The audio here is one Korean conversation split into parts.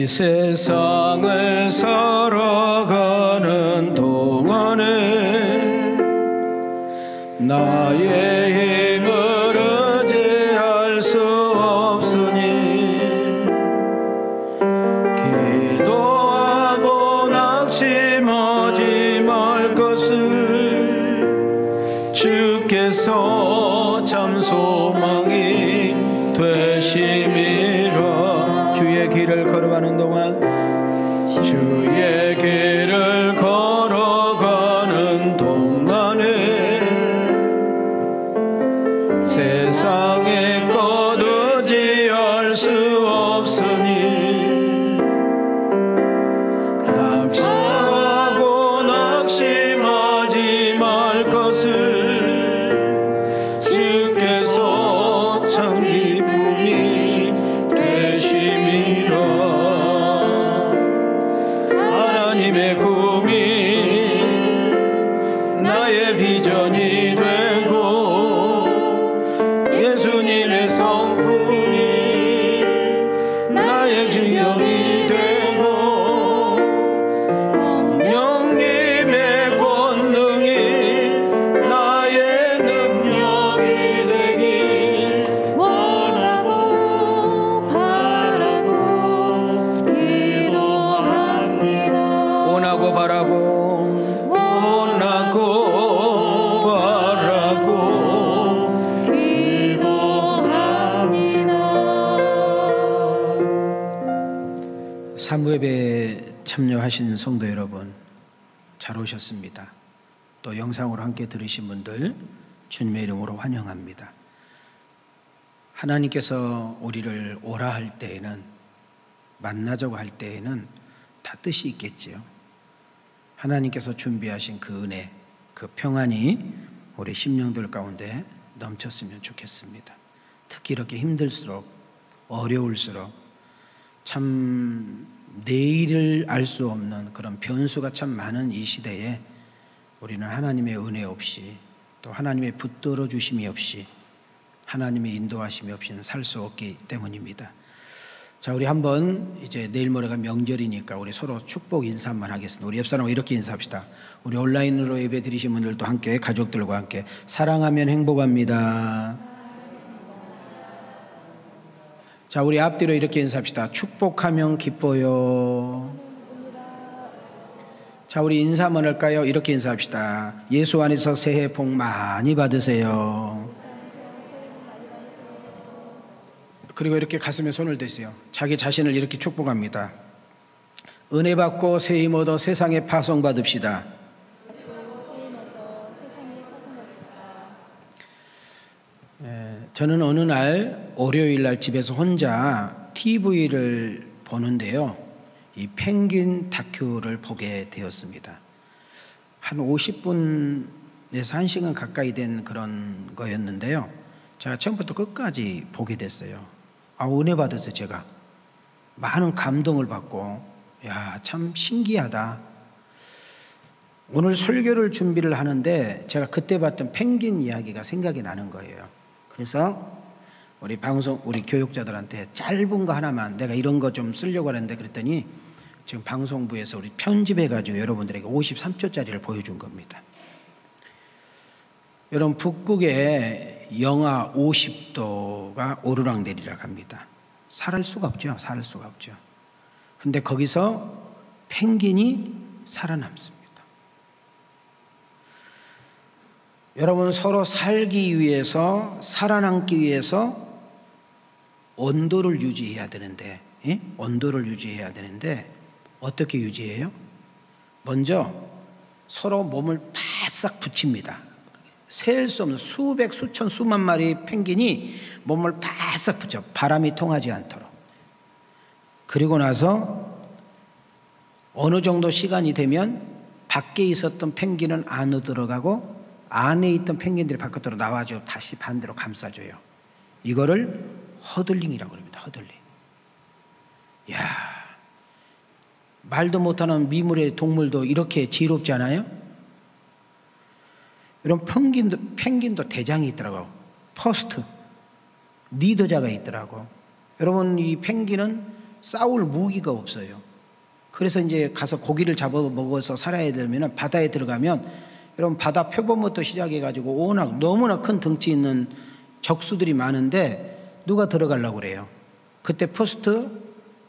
세상을 살아가는 동안에 나의 힘을 의지할 수 없으니 기도하고 낙심하지 말 것을 주께서 참 소망이 되심이라. 주의 길을 걸어가는 동안 주의 길을 걸어가는 동안에 세상에 것 의지할 수 없으니 낙심하고 낙심하지 말 것을 주께서 참 기쁨이 되심이라. 하나님의 꿈이 나의 비전이 되고 예수님의 성품이 나의 증명이 되고 성령님의 권능이 나의 능력이 되길 원하고 바라고 기도합니다. 원하고 바라고 원하고 바라고 기도합니다. 사무예배에 참여하신 성도 여러분, 잘 오셨습니다. 또 영상으로 함께 들으신 분들 주님의 이름으로 환영합니다. 하나님께서 우리를 오라 할 때에는, 만나자고 할 때에는 다 뜻이 있겠지요. 하나님께서 준비하신 그 은혜, 그 평안이 우리 심령들 가운데 넘쳤으면 좋겠습니다. 특히 이렇게 힘들수록, 어려울수록, 참 내일을 알 수 없는 그런 변수가 참 많은 이 시대에 우리는 하나님의 은혜 없이, 또 하나님의 붙들어 주심이 없이, 하나님의 인도하심이 없이는 살 수 없기 때문입니다. 자, 우리 한번 이제 내일 모레가 명절이니까 우리 서로 축복 인사 한번 하겠습니다. 우리 옆사람과 이렇게 인사합시다. 우리 온라인으로 예배 드리신 분들도 함께, 가족들과 함께 사랑하면 행복합니다. 자, 우리 앞뒤로 이렇게 인사합시다. 축복하면 기뻐요. 자, 우리 인사 한번 할까요? 이렇게 인사합시다. 예수 안에서 새해 복 많이 받으세요. 그리고 이렇게 가슴에 손을 대세요. 자기 자신을 이렇게 축복합니다. 은혜 받고 새 힘 얻어 세상에 파송받읍시다. 저는 어느 날 월요일 날 집에서 혼자 TV를 보는데요, 이 펭귄 다큐를 보게 되었습니다. 한 50분에서 1시간 가까이 된 그런 거였는데요, 제가 처음부터 끝까지 보게 됐어요. 은혜 받았어요. 제가 많은 감동을 받고, 야, 참 신기하다. 오늘 설교를 준비를 하는데 제가 그때 봤던 펭귄 이야기가 생각이 나는 거예요. 그래서 우리 교육자들한테 짧은 거 하나만, 내가 이런 거 좀 쓰려고 하는데, 그랬더니 지금 방송부에서 우리 편집해가지고 여러분들에게 53초짜리를 보여준 겁니다. 여러분, 북극에 영하 50도가 오르락내리락 합니다. 살 수가 없죠. 살 수가 없죠. 근데 거기서 펭귄이 살아남습니다. 여러분, 서로 살기 위해서, 살아남기 위해서 온도를 유지해야 되는데, 온도를 유지해야 되는데 어떻게 유지해요? 먼저 서로 몸을 바싹 붙입니다. 셀 수 없는 수백, 수천, 수만 마리 펭귄이 몸을 바싹 붙여, 바람이 통하지 않도록. 그리고 나서 어느 정도 시간이 되면 밖에 있었던 펭귄은 안으로 들어가고 안에 있던 펭귄들이 바깥으로 나와줘 다시 반대로 감싸줘요. 이거를 허들링이라고 합니다. 허들링. 야, 말도 못하는 미물의 동물도 이렇게 지혜롭지 않아요? 이런 펭귄도 대장이 있더라고. 퍼스트 리더자가 있더라고. 여러분, 이 펭귄은 싸울 무기가 없어요. 그래서 이제 가서 고기를 잡아 먹어서 살아야 되면 바다에 들어가면 여러분 바다 표범부터 시작해가지고 워낙 너무나 큰 덩치 있는 적수들이 많은데 누가 들어가려고 그래요. 그때 퍼스트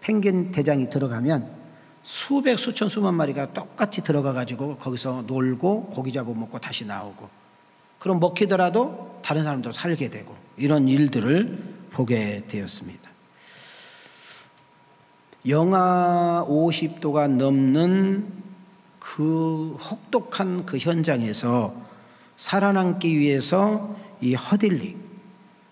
펭귄 대장이 들어가면 수백 수천 수만 마리가 똑같이 들어가가지고 거기서 놀고 고기 잡아 먹고 다시 나오고, 그럼 먹히더라도 다른 사람도 살게 되고, 이런 일들을 보게 되었습니다. 영하 50도가 넘는 그 혹독한 그 현장에서 살아남기 위해서 이 허딜링,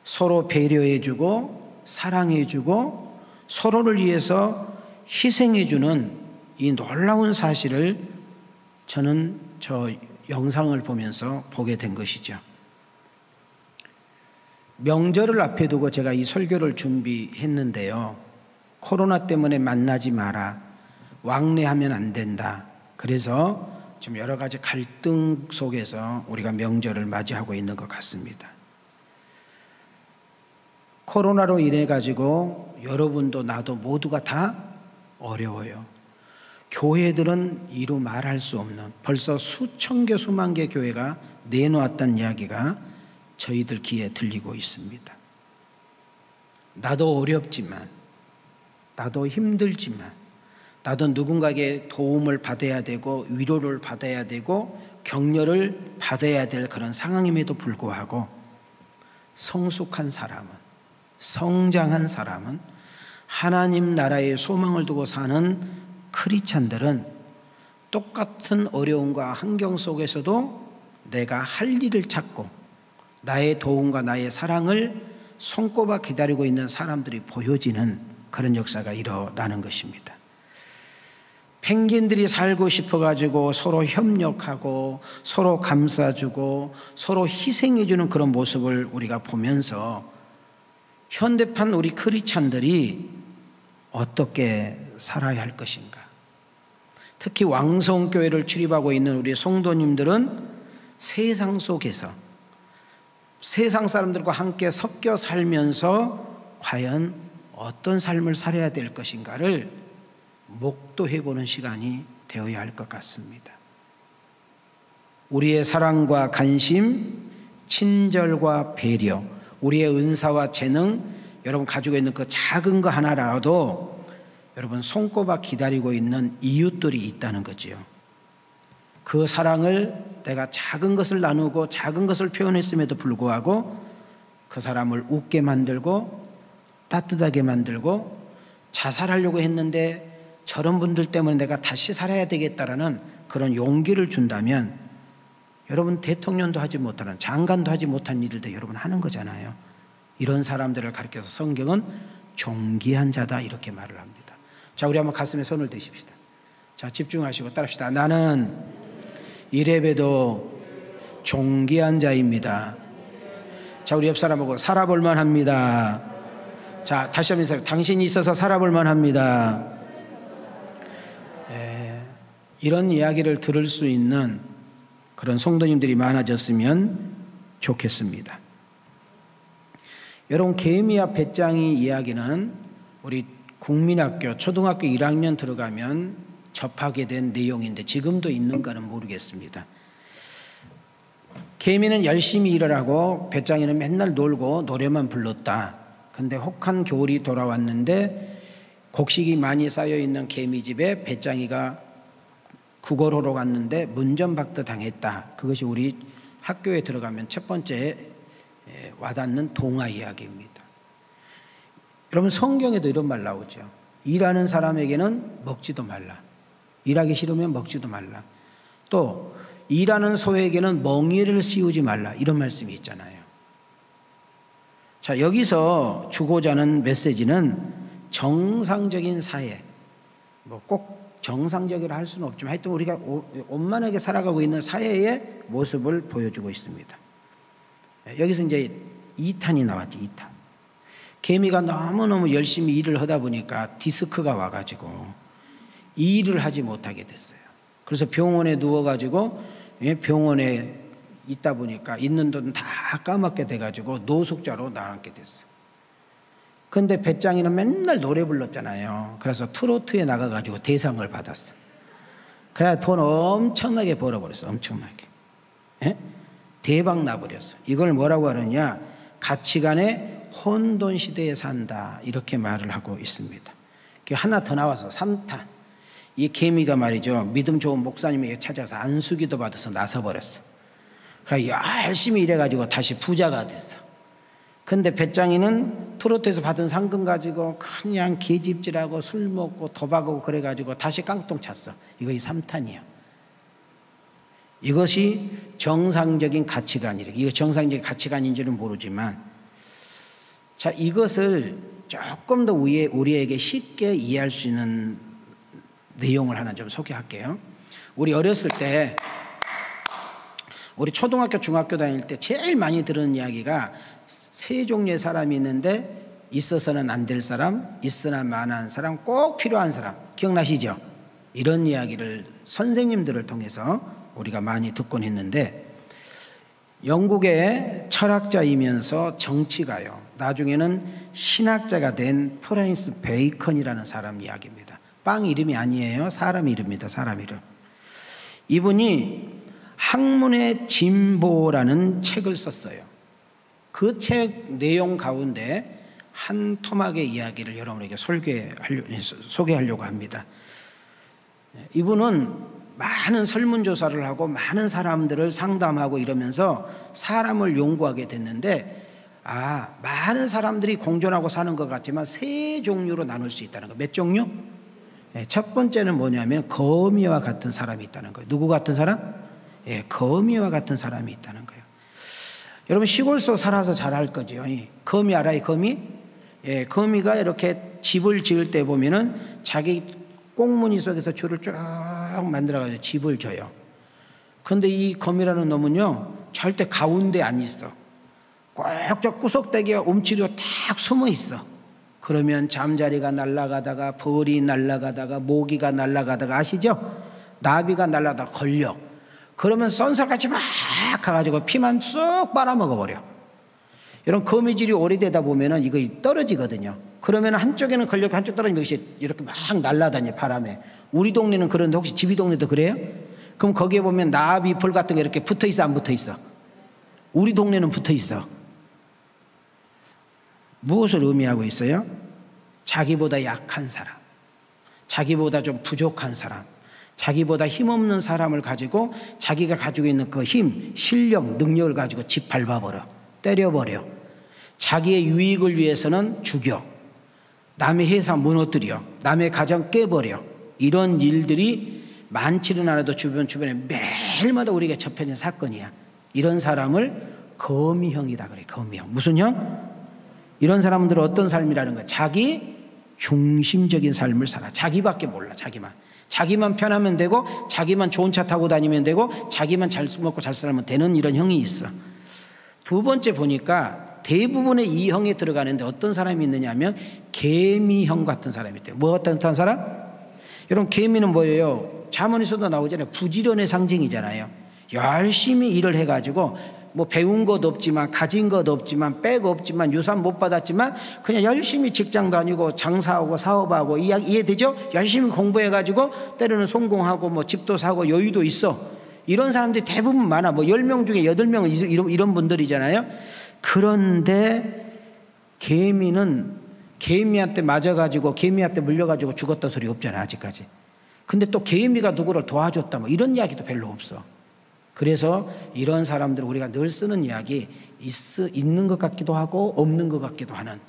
서로 배려해주고 사랑해주고 서로를 위해서 희생해주는 이 놀라운 사실을 저는 저 영상을 보면서 보게 된 것이죠. 명절을 앞에 두고 제가 이 설교를 준비했는데요. 코로나 때문에 만나지 마라, 왕래하면 안 된다. 그래서 좀 여러 가지 갈등 속에서 우리가 명절을 맞이하고 있는 것 같습니다. 코로나로 인해 가지고 여러분도 나도 모두가 다 어려워요. 교회들은 이루 말할 수 없는, 벌써 수천 개 수만 개 교회가 내놓았다는 이야기가 저희들 귀에 들리고 있습니다. 나도 어렵지만, 나도 힘들지만, 나도 누군가에게 도움을 받아야 되고 위로를 받아야 되고 격려를 받아야 될 그런 상황임에도 불구하고 성숙한 사람은, 성장한 사람은, 하나님 나라의 소망을 두고 사는 크리스찬들은 똑같은 어려움과 환경 속에서도 내가 할 일을 찾고 나의 도움과 나의 사랑을 손꼽아 기다리고 있는 사람들이 보여지는 그런 역사가 일어나는 것입니다. 펭귄들이 살고 싶어가지고 서로 협력하고 서로 감싸주고 서로 희생해주는 그런 모습을 우리가 보면서 현대판 우리 크리스찬들이 어떻게 살아야 할 것인가. 특히 왕성교회를 출입하고 있는 우리 성도님들은 세상 속에서 세상 사람들과 함께 섞여 살면서 과연 어떤 삶을 살아야 될 것인가를 목도해보는 시간이 되어야 할 것 같습니다. 우리의 사랑과 관심, 친절과 배려, 우리의 은사와 재능, 여러분 가지고 있는 그 작은 거 하나라도 여러분 손꼽아 기다리고 있는 이웃들이 있다는 거지요. 그 사랑을 내가 작은 것을 나누고 작은 것을 표현했음에도 불구하고 그 사람을 웃게 만들고 따뜻하게 만들고 자살하려고 했는데 저런 분들 때문에 내가 다시 살아야 되겠다라는 그런 용기를 준다면 여러분 대통령도 하지 못하는, 장관도 하지 못한 일들 여러분 하는 거잖아요. 이런 사람들을 가리켜서 성경은 존귀한 자다 이렇게 말을 합니다. 자, 우리 한번 가슴에 손을 대십시다. 자, 집중하시고 따라합시다. 나는 이래봬도 존귀한 자입니다. 자, 우리 옆 사람하고 살아볼 만합니다. 자, 다시 한번 당신이 있어서 살아볼 만합니다. 이런 이야기를 들을 수 있는 그런 성도님들이 많아졌으면 좋겠습니다. 여러분, 개미와 배짱이 이야기는 우리 국민학교 초등학교 1학년 들어가면 접하게 된 내용인데 지금도 있는가는 모르겠습니다. 개미는 열심히 일을 하고 배짱이는 맨날 놀고 노래만 불렀다. 근데 혹한 겨울이 돌아왔는데 곡식이 많이 쌓여있는 개미집에 배짱이가 구걸하러 갔는데 문전박도 당했다. 그것이 우리 학교에 들어가면 첫 번째 와닿는 동화 이야기입니다. 여러분, 성경에도 이런 말 나오죠. 일하는 사람에게는 먹지도 말라. 일하기 싫으면 먹지도 말라. 또 일하는 소에게는 멍에를 씌우지 말라. 이런 말씀이 있잖아요. 자, 여기서 주고자 하는 메시지는 정상적인 사회, 뭐 꼭 정상적이라 할 수는 없지만 하여튼 우리가 원만하게 살아가고 있는 사회의 모습을 보여주고 있습니다. 여기서 이제 2탄이 나왔죠. 2탄. 개미가 너무너무 열심히 일을 하다 보니까 디스크가 와가지고 이 일을 하지 못하게 됐어요. 그래서 병원에 누워가지고 병원에 있다 보니까 있는 돈 다 까먹게 돼가지고 노숙자로 나앉게 됐어요. 근데 배짱이는 맨날 노래 불렀잖아요. 그래서 트로트에 나가가지고 대상을 받았어. 그래서 돈 엄청나게 벌어버렸어. 엄청나게. 예? 대박 나버렸어. 이걸 뭐라고 하느냐, 가치관의 혼돈 시대에 산다, 이렇게 말을 하고 있습니다. 하나 더 나와서 3탄. 이 개미가 말이죠, 믿음 좋은 목사님에게 찾아서 안수기도 받아서 나서버렸어. 그래 열심히 일해가지고 다시 부자가 됐어. 근데 배짱이는 트로트에서 받은 상금 가지고 그냥 계집질하고 술 먹고 도박하고 그래가지고 다시 깡통 찼어. 이거 이 3탄이야. 이것이 정상적인 가치관이래. 이거 정상적인 가치관인지는 모르지만, 자, 이것을 조금 더 우리에게 쉽게 이해할 수 있는 내용을 하나 좀 소개할게요. 우리 어렸을 때, 우리 초등학교, 중학교 다닐 때 제일 많이 들은 이야기가 세 종류의 사람이 있는데, 있어서는 안 될 사람, 있으나 마나한 사람, 꼭 필요한 사람. 기억나시죠? 이런 이야기를 선생님들을 통해서 우리가 많이 듣곤 했는데, 영국의 철학자이면서 정치가요, 나중에는 신학자가 된 프랜시스 베이컨이라는 사람 이야기입니다. 빵 이름이 아니에요. 사람 이름입니다. 사람 이름. 이분이 학문의 진보라는 책을 썼어요. 그 책 내용 가운데 한 토막의 이야기를 여러분에게 소개하려고 합니다. 이분은 많은 설문조사를 하고 많은 사람들을 상담하고 이러면서 사람을 연구하게 됐는데, 많은 사람들이 공존하고 사는 것 같지만 세 종류로 나눌 수 있다는 거예요. 몇 종류? 첫 번째는 뭐냐면 거미와 같은 사람이 있다는 거예요. 누구 같은 사람? 거미와 같은 사람이 있다는 거예요. 여러분 시골서 살아서 잘 알 거죠. 거미 알아요? 거미? 거미가 이렇게 집을 지을 때 보면은 자기 꽁무니 속에서 줄을 쭉 만들어가지고 집을 져요. 근데 이 거미라는 놈은요, 절대 가운데 안 있어. 꼭 저 구석대기에 움츠려 딱 숨어 있어. 그러면 잠자리가 날아가다가, 벌이 날아가다가, 모기가 날아가다가, 아시죠? 나비가 날아가다가 걸려. 그러면 쏜살같이 막 가가지고 피만 쏙 빨아먹어버려. 이런 거미줄이 오래되다 보면은 이거 떨어지거든요. 그러면 한쪽에는 걸려고 한쪽 떨어지면 이것이 이렇게 막 날아다녀, 바람에. 우리 동네는 그런데 혹시 집이 동네도 그래요? 그럼 거기에 보면 나비, 벌 같은 거 이렇게 붙어 있어, 안 붙어 있어? 우리 동네는 붙어 있어. 무엇을 의미하고 있어요? 자기보다 약한 사람, 자기보다 좀 부족한 사람, 자기보다 힘없는 사람을 가지고 자기가 가지고 있는 그 힘, 실력, 능력을 가지고 집 밟아버려, 때려버려. 자기의 유익을 위해서는 죽여, 남의 회사 무너뜨려, 남의 가정 깨버려. 이런 일들이 많지는 않아도 주변에 매일마다 우리가 접해진 사건이야. 이런 사람을 거미형이다 그래. 거미형. 무슨 형? 이런 사람들은 어떤 삶이라는 거야? 자기 중심적인 삶을 살아. 자기밖에 몰라. 자기만 편하면 되고, 자기만 좋은 차 타고 다니면 되고, 자기만 잘 먹고 잘 살면 되는 이런 형이 있어. 두 번째 보니까 대부분의 이 형에 들어가는데 어떤 사람이 있느냐 하면 개미형 같은 사람이 있대요. 뭐 같은 사람? 여러분, 개미는 뭐예요? 자문에서도 나오잖아요. 부지런의 상징이잖아요. 열심히 일을 해가지고 뭐 배운 것도 없지만, 가진 것도 없지만, 백 없지만, 유산 못 받았지만 그냥 열심히 직장 다니고 장사하고 사업하고, 이해되죠? 열심히 공부해가지고 때로는 성공하고 뭐 집도 사고 여유도 있어. 이런 사람들이 대부분 많아. 뭐 10명 중에 8명은 이런 분들이잖아요. 그런데 개미는 개미한테 맞아가지고, 개미한테 물려가지고 죽었다 소리 없잖아요, 아직까지. 근데 또 개미가 누구를 도와줬다, 뭐 이런 이야기도 별로 없어. 그래서 이런 사람들을 우리가 늘 쓰는 이야기, 있는 것 같기도 하고 없는 것 같기도 하는,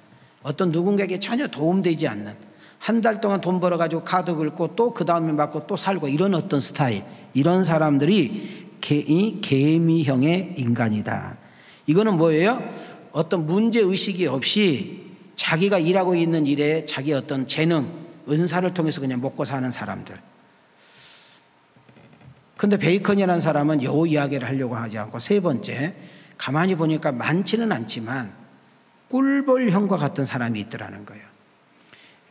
어떤 누군가에게 전혀 도움되지 않는, 한 달 동안 돈 벌어가지고 카드 긁고 또 그 다음에 맞고 또 살고, 이런 어떤 스타일, 이런 사람들이 개미형의 인간이다. 이거는 뭐예요? 어떤 문제의식이 없이 자기가 일하고 있는 일에 자기 어떤 재능, 은사를 통해서 그냥 먹고 사는 사람들. 근데 베이컨이라는 사람은 요 이야기를 하려고 하지 않고, 세 번째, 가만히 보니까 많지는 않지만 꿀벌형과 같은 사람이 있더라는 거예요.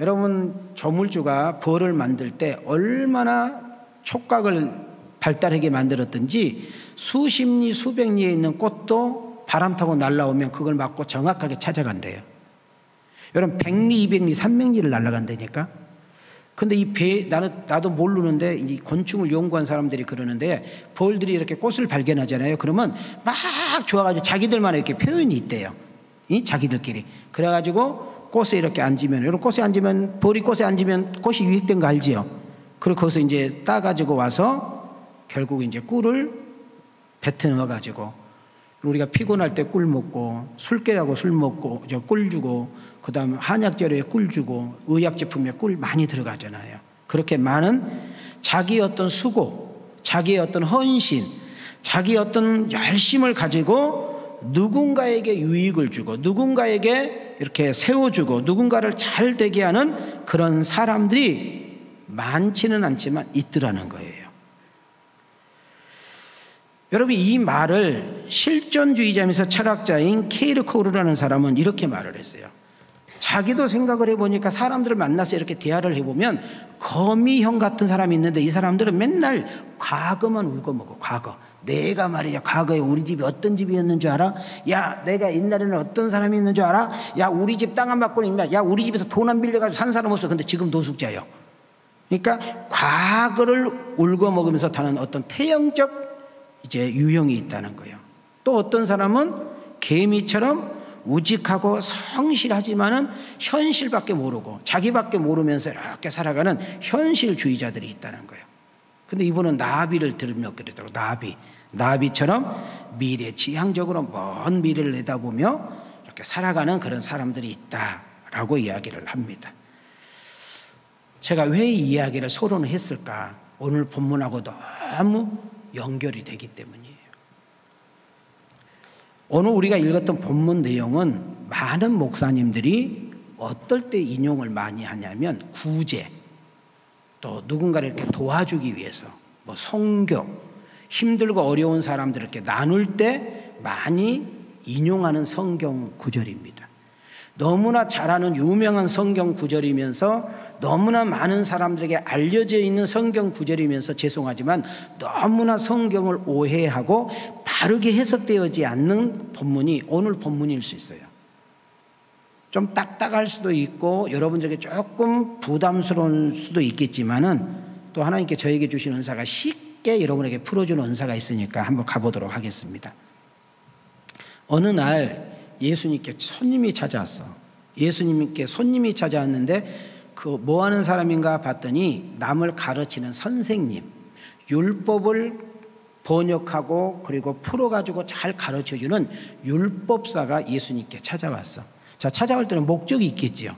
여러분, 조물주가 벌을 만들 때 얼마나 촉각을 발달하게 만들었든지 수십 리 수백 리에 있는 꽃도 바람 타고 날아오면 그걸 맞고 정확하게 찾아간대요. 여러분 100리, 200리, 300리를 날아간다니까. 근데 이 배, 나도 모르는데 이 곤충을 연구한 사람들이 그러는데 벌들이 이렇게 꽃을 발견하잖아요. 그러면 막 좋아가지고 자기들만 이렇게 표현이 있대요. 자기들끼리. 그래가지고 꽃에 이렇게 앉으면, 여러분 꽃에 앉으면, 벌이 꽃에 앉으면 꽃이 유익된 거 알지요? 그리고 거기서 이제 따가지고 와서 결국 이제 꿀을 뱉어 넣어가지고, 우리가 피곤할 때 꿀 먹고, 술 깨라고 술 먹고, 꿀 주고, 그 다음 한약재료에 꿀 주고, 의약제품에 꿀 많이 들어가잖아요. 그렇게 많은 자기의 어떤 수고, 자기의 어떤 헌신, 자기의 어떤 열심을 가지고 누군가에게 유익을 주고, 누군가에게 이렇게 세워주고, 누군가를 잘 되게 하는 그런 사람들이 많지는 않지만 있더라는 거예요. 여러분, 이 말을 실존주의자면서 철학자인 케이르케고르라는 사람은 이렇게 말을 했어요. 자기도 생각을 해보니까 사람들을 만나서 이렇게 대화를 해보면 거미형 같은 사람이 있는데 이 사람들은 맨날 과거만 울고먹어. 과거. 내가 말이야 과거에 우리 집이 어떤 집이었는 줄 알아? 야, 내가 옛날에는 어떤 사람이 있는 줄 알아? 야, 우리 집 땅 안 받고는 임마, 야, 우리 집에서 돈 안 빌려가지고 산 사람 없어. 근데 지금 노숙자예요. 그러니까 과거를 울고먹으면서 타는 어떤 태형적 이제 유형이 있다는 거예요. 또 어떤 사람은 개미처럼 우직하고 성실하지만은 현실밖에 모르고 자기밖에 모르면서 이렇게 살아가는 현실주의자들이 있다는 거예요. 근데 이분은 나비를 들으며 그러더라고요. 나비처럼 미래지향적으로 먼 미래를 내다보며 이렇게 살아가는 그런 사람들이 있다라고 이야기를 합니다. 제가 왜 이 이야기를 서론을 했을까? 오늘 본문하고 너무 연결이 되기 때문이에요. 오늘 우리가 읽었던 본문 내용은 많은 목사님들이 어떨 때 인용을 많이 하냐면 구제, 또 누군가를 이렇게 도와주기 위해서, 뭐 성교, 힘들고 어려운 사람들을 이렇게 나눌 때 많이 인용하는 성경 구절입니다. 너무나 잘 아는 유명한 성경 구절이면서 너무나 많은 사람들에게 알려져 있는 성경 구절이면서 죄송하지만 너무나 성경을 오해하고 바르게 해석되어지지 않는 본문이 오늘 본문일 수 있어요. 좀 딱딱할 수도 있고 여러분들에게 조금 부담스러울 수도 있겠지만은 또 하나님께 저에게 주신 은사가 쉽게 여러분에게 풀어주는 은사가 있으니까 한번 가보도록 하겠습니다. 어느 날 예수님께 손님이 찾아왔어. 예수님께 손님이 찾아왔는데 그 뭐 하는 사람인가 봤더니 남을 가르치는 선생님, 율법을 번역하고 그리고 풀어가지고 잘 가르쳐주는 율법사가 예수님께 찾아왔어. 자, 찾아올 때는 목적이 있겠지요.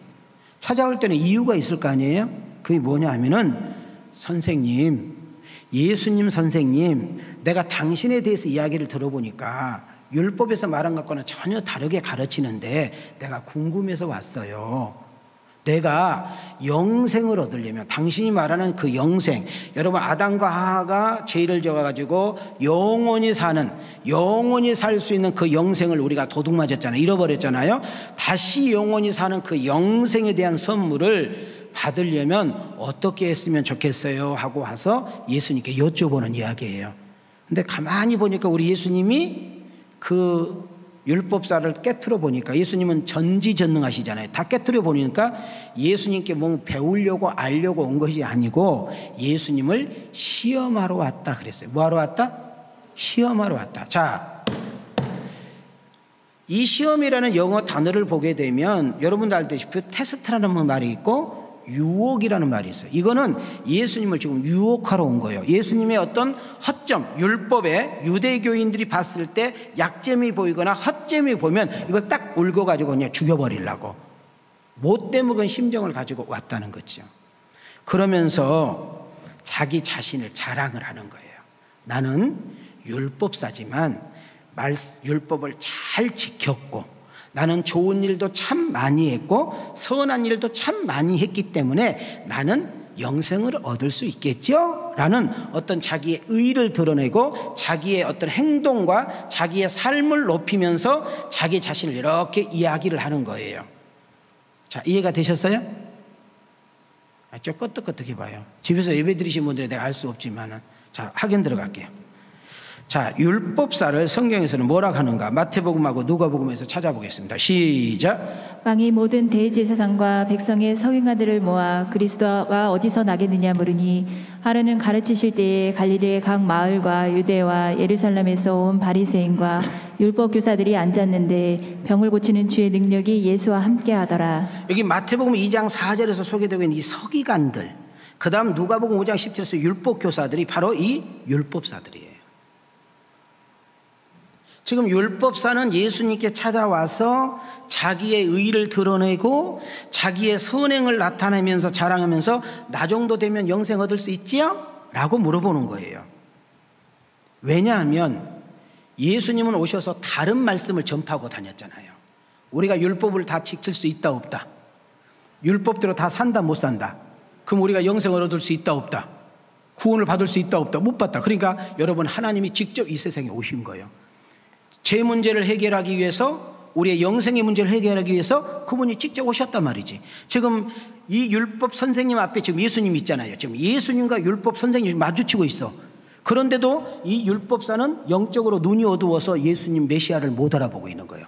찾아올 때는 이유가 있을 거 아니에요? 그게 뭐냐 하면은 선생님, 예수님 선생님, 내가 당신에 대해서 이야기를 들어보니까 율법에서 말한 것과는 전혀 다르게 가르치는데 내가 궁금해서 왔어요. 내가 영생을 얻으려면 당신이 말하는 그 영생, 여러분 아담과 하와가 죄를 져가지고 영원히 살 수 있는 그 영생을 우리가 도둑맞았잖아요. 잃어버렸잖아요. 다시 영원히 사는 그 영생에 대한 선물을 받으려면 어떻게 했으면 좋겠어요 하고 와서 예수님께 여쭤보는 이야기예요. 근데 가만히 보니까 우리 예수님이 그 율법사를 깨트려 보니까, 예수님은 전지전능하시잖아요. 다 깨트려 보니까 예수님께 뭐 배우려고 알려고 온 것이 아니고 예수님을 시험하러 왔다 그랬어요. 뭐 하러 왔다? 시험하러 왔다. 자, 이 시험이라는 영어 단어를 보게 되면 여러분도 알다시피 테스트라는 말이 있고 유혹이라는 말이 있어요. 이거는 예수님을 지금 유혹하러 온 거예요. 예수님의 어떤 허점, 율법에 유대교인들이 봤을 때 약점이 보이거나 허점이 보이면 이걸 딱 울고가지고 그냥 죽여버리려고 못돼 먹은 심정을 가지고 왔다는 거죠. 그러면서 자기 자신을 자랑을 하는 거예요. 나는 율법사지만 율법을 잘 지켰고 나는 좋은 일도 참 많이 했고 선한 일도 참 많이 했기 때문에 나는 영생을 얻을 수 있겠죠? 라는 어떤 자기의 의의를 드러내고 자기의 어떤 행동과 자기의 삶을 높이면서 자기 자신을 이렇게 이야기를 하는 거예요. 자, 이해가 되셨어요? 좀 끄떡끄떡 해봐요. 집에서 예배 드리신 분들은 내가 알 수 없지만은. 자, 확인 들어갈게요. 자, 율법사를 성경에서는 뭐라고 하는가? 마태복음하고 누가복음에서 찾아보겠습니다. 시작. 왕이 모든 대제사장과 백성의 서기관들을 모아 그리스도가 어디서 나겠느냐 물으니 하루는 가르치실 때에 갈릴리의 각 마을과 유대와 예루살렘에서 온 바리새인과 율법 교사들이 앉았는데 병을 고치는 주의 능력이 예수와 함께 하더라. 여기 마태복음 2장 4절에서 소개되고 있는 이 서기관들, 그 다음 누가복음 5장 17절에서 율법 교사들이 바로 이 율법사들이에요. 지금 율법사는 예수님께 찾아와서 자기의 의를 드러내고 자기의 선행을 나타내면서 자랑하면서 나 정도 되면 영생 얻을 수 있지요? 라고 물어보는 거예요. 왜냐하면 예수님은 오셔서 다른 말씀을 전파하고 다녔잖아요. 우리가 율법을 다 지킬 수 있다 없다, 율법대로 다 산다 못 산다, 그럼 우리가 영생을 얻을 수 있다 없다, 구원을 받을 수 있다 없다, 못 받다. 그러니까 여러분, 하나님이 직접 이 세상에 오신 거예요. 제 문제를 해결하기 위해서, 우리의 영생의 문제를 해결하기 위해서 그분이 직접 오셨단 말이지. 지금 이 율법 선생님 앞에 지금 예수님 있잖아요. 지금 예수님과 율법 선생님이 마주치고 있어. 그런데도 이 율법사는 영적으로 눈이 어두워서 예수님 메시아를 못 알아보고 있는 거예요.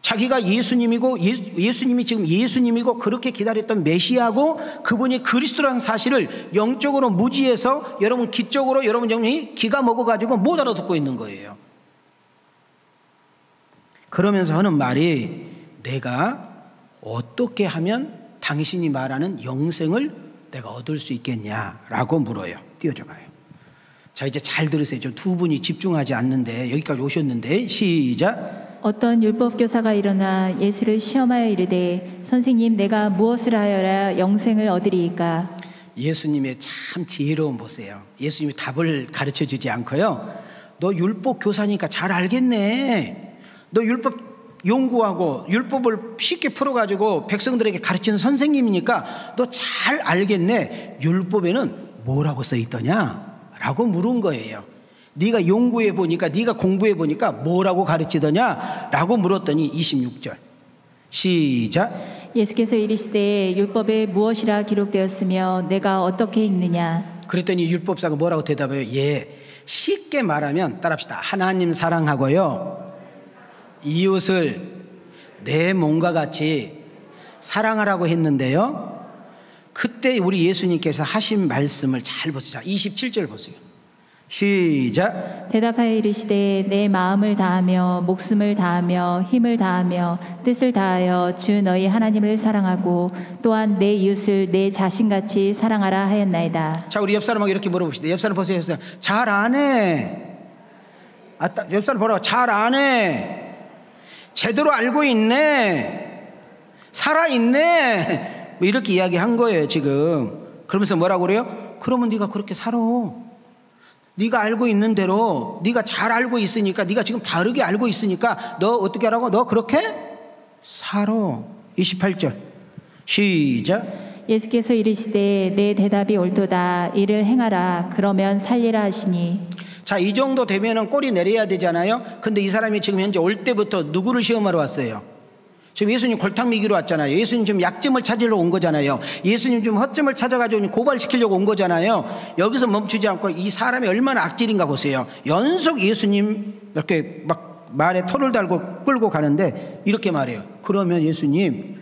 자기가 예수님이고 예수님이 지금 예수님이고 그렇게 기다렸던 메시아고 그분이 그리스도라는 사실을 영적으로 무지해서 여러분 기적으로 여러분이 기가 먹어가지고 못 알아듣고 있는 거예요. 그러면서 하는 말이, 내가 어떻게 하면 당신이 말하는 영생을 내가 얻을 수 있겠냐라고 물어요. 띄워줘봐요. 자, 이제 잘 들으세요. 저 두 분이 집중하지 않는데 여기까지 오셨는데 시작. 어떤 율법교사가 일어나 예수를 시험하여 이르되 선생님, 내가 무엇을 하여야 영생을 얻으리이까? 예수님의 참 지혜로운 보세요. 예수님이 답을 가르쳐주지 않고요, 너 율법교사니까 잘 알겠네, 너 율법 연구하고 율법을 쉽게 풀어가지고 백성들에게 가르치는 선생님이니까 너 잘 알겠네, 율법에는 뭐라고 써있더냐? 라고 물은 거예요. 네가 연구해 보니까, 네가 공부해 보니까 뭐라고 가르치더냐? 라고 물었더니 26절 시작. 예수께서 이르시되 율법에 무엇이라 기록되었으며 내가 어떻게 읽느냐? 그랬더니 율법사가 뭐라고 대답해요? 쉽게 말하면 따라합시다. 하나님 사랑하고요, 이웃을 내 몸과 같이 사랑하라고 했는데요, 그때 우리 예수님께서 하신 말씀을 잘 보세요. 27절 보세요. 시작. 대답하여 이르시되 내 마음을 다하며 목숨을 다하며 힘을 다하며 뜻을 다하여 주 너희 하나님을 사랑하고 또한 내 이웃을 내 자신같이 사랑하라 하였나이다. 자, 우리 옆 사람하고 이렇게 물어봅시다. 옆 사람 보세요. 옆 사람. 잘 안 해. 옆 사람 보라고. 잘 안 해. 제대로 알고 있네, 살아있네, 뭐 이렇게 이야기한 거예요 지금. 그러면서 뭐라고 그래요? 그러면 네가 그렇게 살아. 네가 알고 있는 대로, 네가 잘 알고 있으니까, 네가 지금 바르게 알고 있으니까 너 어떻게 하라고? 너 그렇게 살아. 28절 시작. 예수께서 이르시되 내 대답이 옳도다, 이를 행하라, 그러면 살리라 하시니. 자, 이 정도 되면은 꼬리 내려야 되잖아요. 근데 이 사람이 지금 현재 올 때부터 누구를 시험하러 왔어요? 지금 예수님 골탕 미기로 왔잖아요. 예수님 좀 약점을 찾으러 온 거잖아요. 예수님 좀 허점을 찾아가지고 고발시키려고 온 거잖아요. 여기서 멈추지 않고 이 사람이 얼마나 악질인가 보세요. 연속 예수님 이렇게 막 말에 토를 달고 끌고 가는데 이렇게 말해요. 그러면 예수님,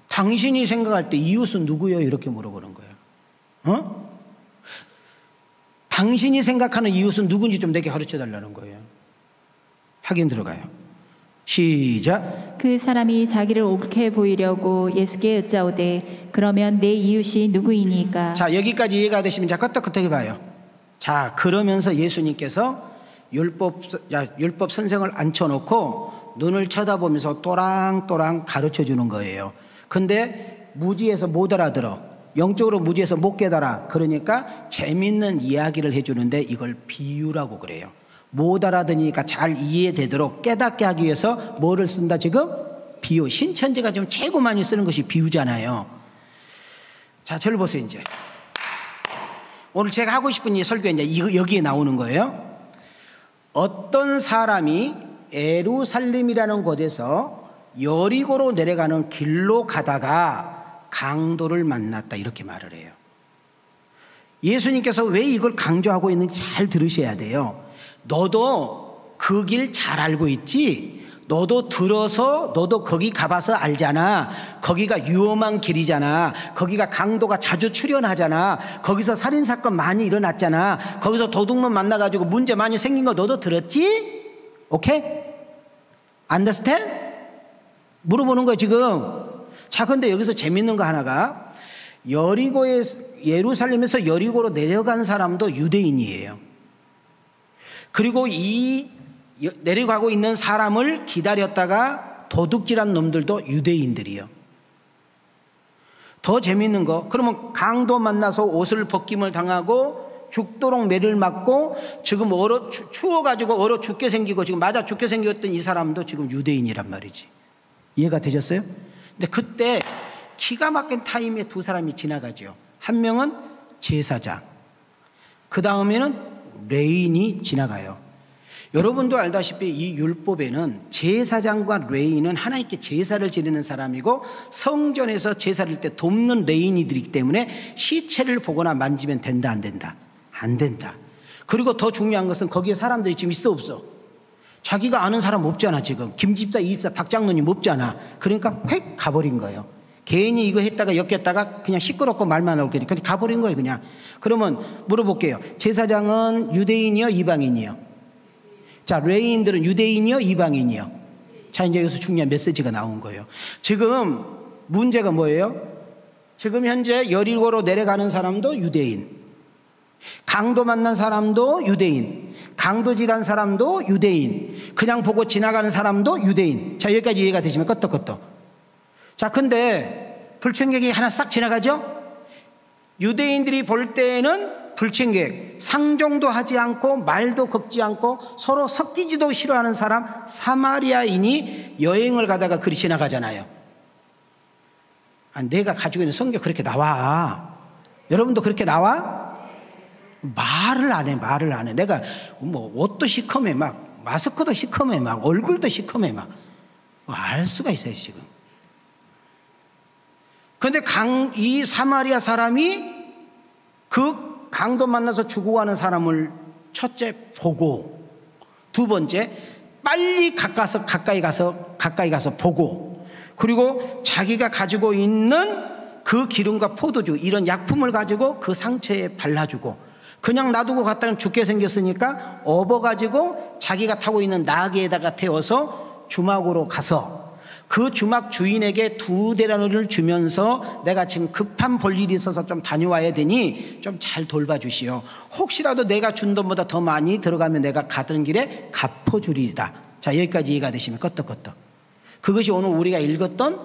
당신이 생각할 때 이웃은 누구예요? 이렇게 물어보는 거예요. 당신이 생각하는 이웃은 누군지 좀 내게 가르쳐 달라는 거예요. 확인 들어가요. 시작. 그 사람이 자기를 옳게 보이려고 예수께 여짜오되 그러면 내 이웃이 누구이니까? 자, 여기까지 이해가 되시면 자, 끄떡끄떡 해봐요. 자, 그러면서 예수님께서 율법 선생을 앉혀놓고 눈을 쳐다보면서 또랑또랑 가르쳐 주는 거예요. 근데 무지해서 못 알아들어. 영적으로 무지해서 못 깨달아. 그러니까 재밌는 이야기를 해주는데 이걸 비유라고 그래요. 못 알아듣으니까 잘 이해되도록 깨닫게 하기 위해서 뭐를 쓴다 지금? 비유. 신천지가 지금 최고 많이 쓰는 것이 비유잖아요. 자, 저를 보세요. 이제 오늘 제가 하고 싶은 이 설교가 이제 여기에 나오는 거예요. 어떤 사람이 에루살렘이라는 곳에서 여리고로 내려가는 길로 가다가 강도를 만났다, 이렇게 말을 해요. 예수님께서 왜 이걸 강조하고 있는지 잘 들으셔야 돼요. 너도 그 길 잘 알고 있지? 너도 들어서 너도 거기 가봐서 알잖아. 거기가 위험한 길이잖아. 거기가 강도가 자주 출현하잖아. 거기서 살인사건 많이 일어났잖아. 거기서 도둑놈 만나가지고 문제 많이 생긴 거 너도 들었지? 오케이? Understand? 물어보는 거야 지금. 자, 근데 여기서 재밌는 거 하나가, 예루살렘에서 여리고로 내려간 사람도 유대인이에요. 그리고 이 내려가고 있는 사람을 기다렸다가 도둑질한 놈들도 유대인들이요. 더 재밌는 거, 그러면 강도 만나서 옷을 벗김을 당하고 죽도록 매를 맞고 지금 추워가지고 얼어 죽게 생기고 지금 맞아 죽게 생겼던 이 사람도 지금 유대인이란 말이지. 이해가 되셨어요? 근데 그때 기가 막힌 타임에 두 사람이 지나가죠. 한 명은 제사장, 그 다음에는 레인이 지나가요. 여러분도 알다시피 이 율법에는 제사장과 레인은 하나님께 제사를 지내는 사람이고 성전에서 제사를 때 돕는 레인이들이기 때문에 시체를 보거나 만지면 된다 안 된다? 안 된다. 그리고 더 중요한 것은 거기에 사람들이 지금 있어 없어? 자기가 아는 사람 없잖아. 지금 김집사, 이집사, 박장로님 없잖아. 그러니까 획 가버린 거예요. 괜히 이거 했다가 엮였다가 그냥 시끄럽고 말만 나올 거니까 가버린 거예요 그냥. 그러면 물어볼게요. 제사장은 유대인이요 이방인이요? 자, 레인들은 유대인이요 이방인이요? 자, 이제 여기서 중요한 메시지가 나온 거예요. 지금 문제가 뭐예요? 지금 현재 여리고로 내려가는 사람도 유대인, 강도 만난 사람도 유대인, 강도질한 사람도 유대인, 그냥 보고 지나가는 사람도 유대인. 자, 여기까지 이해가 되시면 끄떡끄떡. 자, 근데 불청객이 하나 싹 지나가죠? 유대인들이 볼 때는 불청객, 상종도 하지 않고 말도 걷지 않고 서로 섞이지도 싫어하는 사람 사마리아인이 여행을 가다가 그리 지나가잖아요. 아, 내가 가지고 있는 성경 그렇게 나와. 여러분도 그렇게 나와? 말을 안 해. 내가 뭐 옷도 시커매, 막 마스크도 시커매, 막 얼굴도 시커매, 막 알 수가 있어요 지금. 그런데 이 사마리아 사람이 그 강도 만나서 죽어가는 사람을 첫째 보고, 두 번째 빨리 가까이 가서 보고, 그리고 자기가 가지고 있는 그 기름과 포도주 이런 약품을 가지고 그 상처에 발라주고, 그냥 놔두고 갔다는 죽게 생겼으니까 업어가지고 자기가 타고 있는 나귀에다가 태워서 주막으로 가서 그 주막 주인에게 2데나리온을 주면서 내가 지금 급한 볼일이 있어서 좀 다녀와야 되니 좀 잘 돌봐주시오. 혹시라도 내가 준 돈보다 더 많이 들어가면 내가 가던 길에 갚아주리이다. 자, 여기까지 이해가 되시면 끄떡끄떡. 그것이 오늘 우리가 읽었던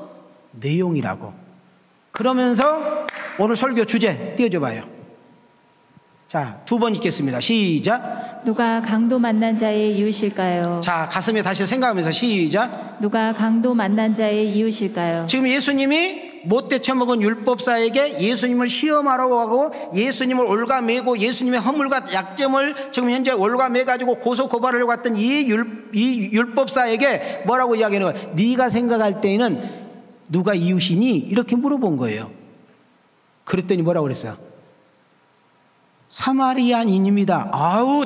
내용이라고. 그러면서 오늘 설교 주제 띄워줘 봐요. 자, 2번 읽겠습니다. 시작. 누가 강도 만난 자의 이웃일까요? 자, 가슴에 다시 생각하면서 시작. 누가 강도 만난 자의 이웃일까요? 지금 예수님이 못 대처먹은 율법사에게 예수님을 시험하라고 하고 예수님을 올가매고 예수님의 허물과 약점을 지금 현재 올가매가지고 고소 고발하려고 했던 이 율법사에게 뭐라고 이야기하는 거예요? 네가 생각할 때에는 누가 이웃이니? 이렇게 물어본 거예요. 그랬더니 뭐라고 그랬어요? 사마리아인입니다. 아우,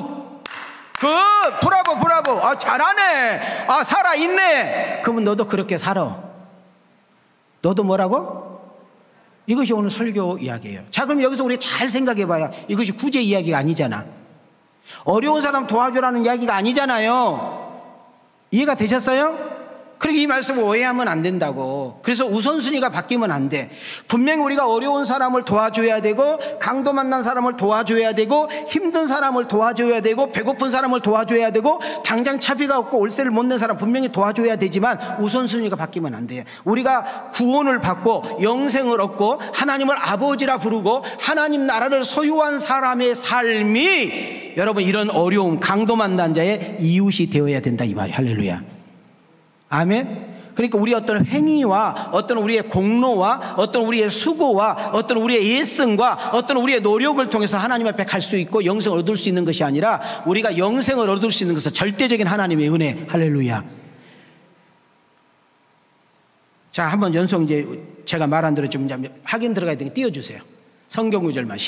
브라보. 아, 잘하네. 아, 살아있네. 그러면 너도 그렇게 살아. 너도 뭐라고? 이것이 오늘 설교 이야기예요. 자, 그럼 여기서 우리 잘 생각해 봐요. 이것이 구제 이야기가 아니잖아. 어려운 사람 도와주라는 이야기가 아니잖아요. 이해가 되셨어요? 그러니까 이 말씀을 오해하면 안 된다고. 그래서 우선순위가 바뀌면 안 돼. 분명히 우리가 어려운 사람을 도와줘야 되고, 강도 만난 사람을 도와줘야 되고, 힘든 사람을 도와줘야 되고, 배고픈 사람을 도와줘야 되고, 당장 차비가 없고 월세를 못 낸 사람 분명히 도와줘야 되지만 우선순위가 바뀌면 안 돼요. 우리가 구원을 받고 영생을 얻고 하나님을 아버지라 부르고 하나님 나라를 소유한 사람의 삶이 여러분 이런 어려움, 강도 만난 자의 이웃이 되어야 된다 이 말이에요. 할렐루야. 아멘. 그러니까 우리 어떤 행위와 어떤 우리의 공로와 어떤 우리의 수고와 어떤 우리의 애씀과 어떤 우리의 노력을 통해서 하나님 앞에 갈 수 있고 영생을 얻을 수 있는 것이 아니라 우리가 영생을 얻을 수 있는 것은 절대적인 하나님의 은혜. 할렐루야. 자, 한번 연속 이제 제가 말한 대로 좀 확인 들어가야 되니까 띄워주세요. 성경 구절만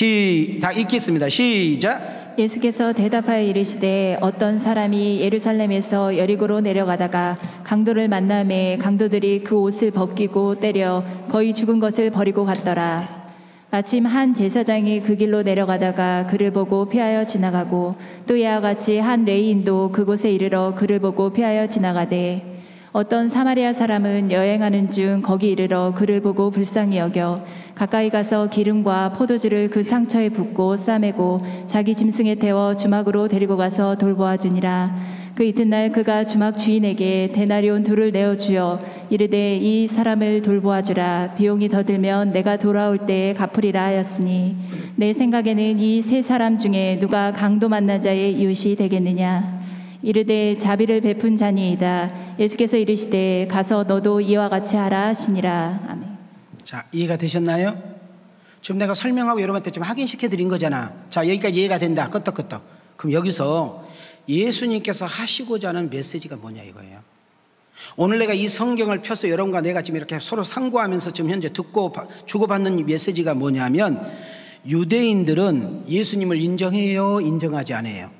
다 읽겠습니다. 시작. 예수께서 대답하여 이르시되 어떤 사람이 예루살렘에서 여리고로 내려가다가 강도를 만남에 강도들이 그 옷을 벗기고 때려 거의 죽은 것을 버리고 갔더라. 마침 한 제사장이 그 길로 내려가다가 그를 보고 피하여 지나가고 또 이와 같이 한 레위인도 그곳에 이르러 그를 보고 피하여 지나가되 어떤 사마리아 사람은 여행하는 중 거기 이르러 그를 보고 불쌍히 여겨 가까이 가서 기름과 포도주를 그 상처에 붓고 싸매고 자기 짐승에 태워 주막으로 데리고 가서 돌보아 주니라. 그 이튿날 그가 주막 주인에게 데나리온 2를 내어 주어 이르되 이 사람을 돌보아 주라. 비용이 더 들면 내가 돌아올 때에 갚으리라 하였으니 내 생각에는 이 세 사람 중에 누가 강도 만난 자의 이웃이 되겠느냐. 이르되 자비를 베푼 자니이다. 예수께서 이르시되 가서 너도 이와 같이 하라 하시니라. 아멘. 자, 이해가 되셨나요? 지금 내가 설명하고 여러분한테 좀 확인시켜 드린 거잖아. 자, 여기까지 이해가 된다. 끄떡끄떡. 그럼 여기서 예수님께서 하시고자 하는 메시지가 뭐냐 이거예요. 오늘 내가 이 성경을 펴서 여러분과 내가 지금 이렇게 서로 상고하면서 지금 현재 듣고 주고받는 메시지가 뭐냐면, 유대인들은 예수님을 인정해요, 인정하지 않아요?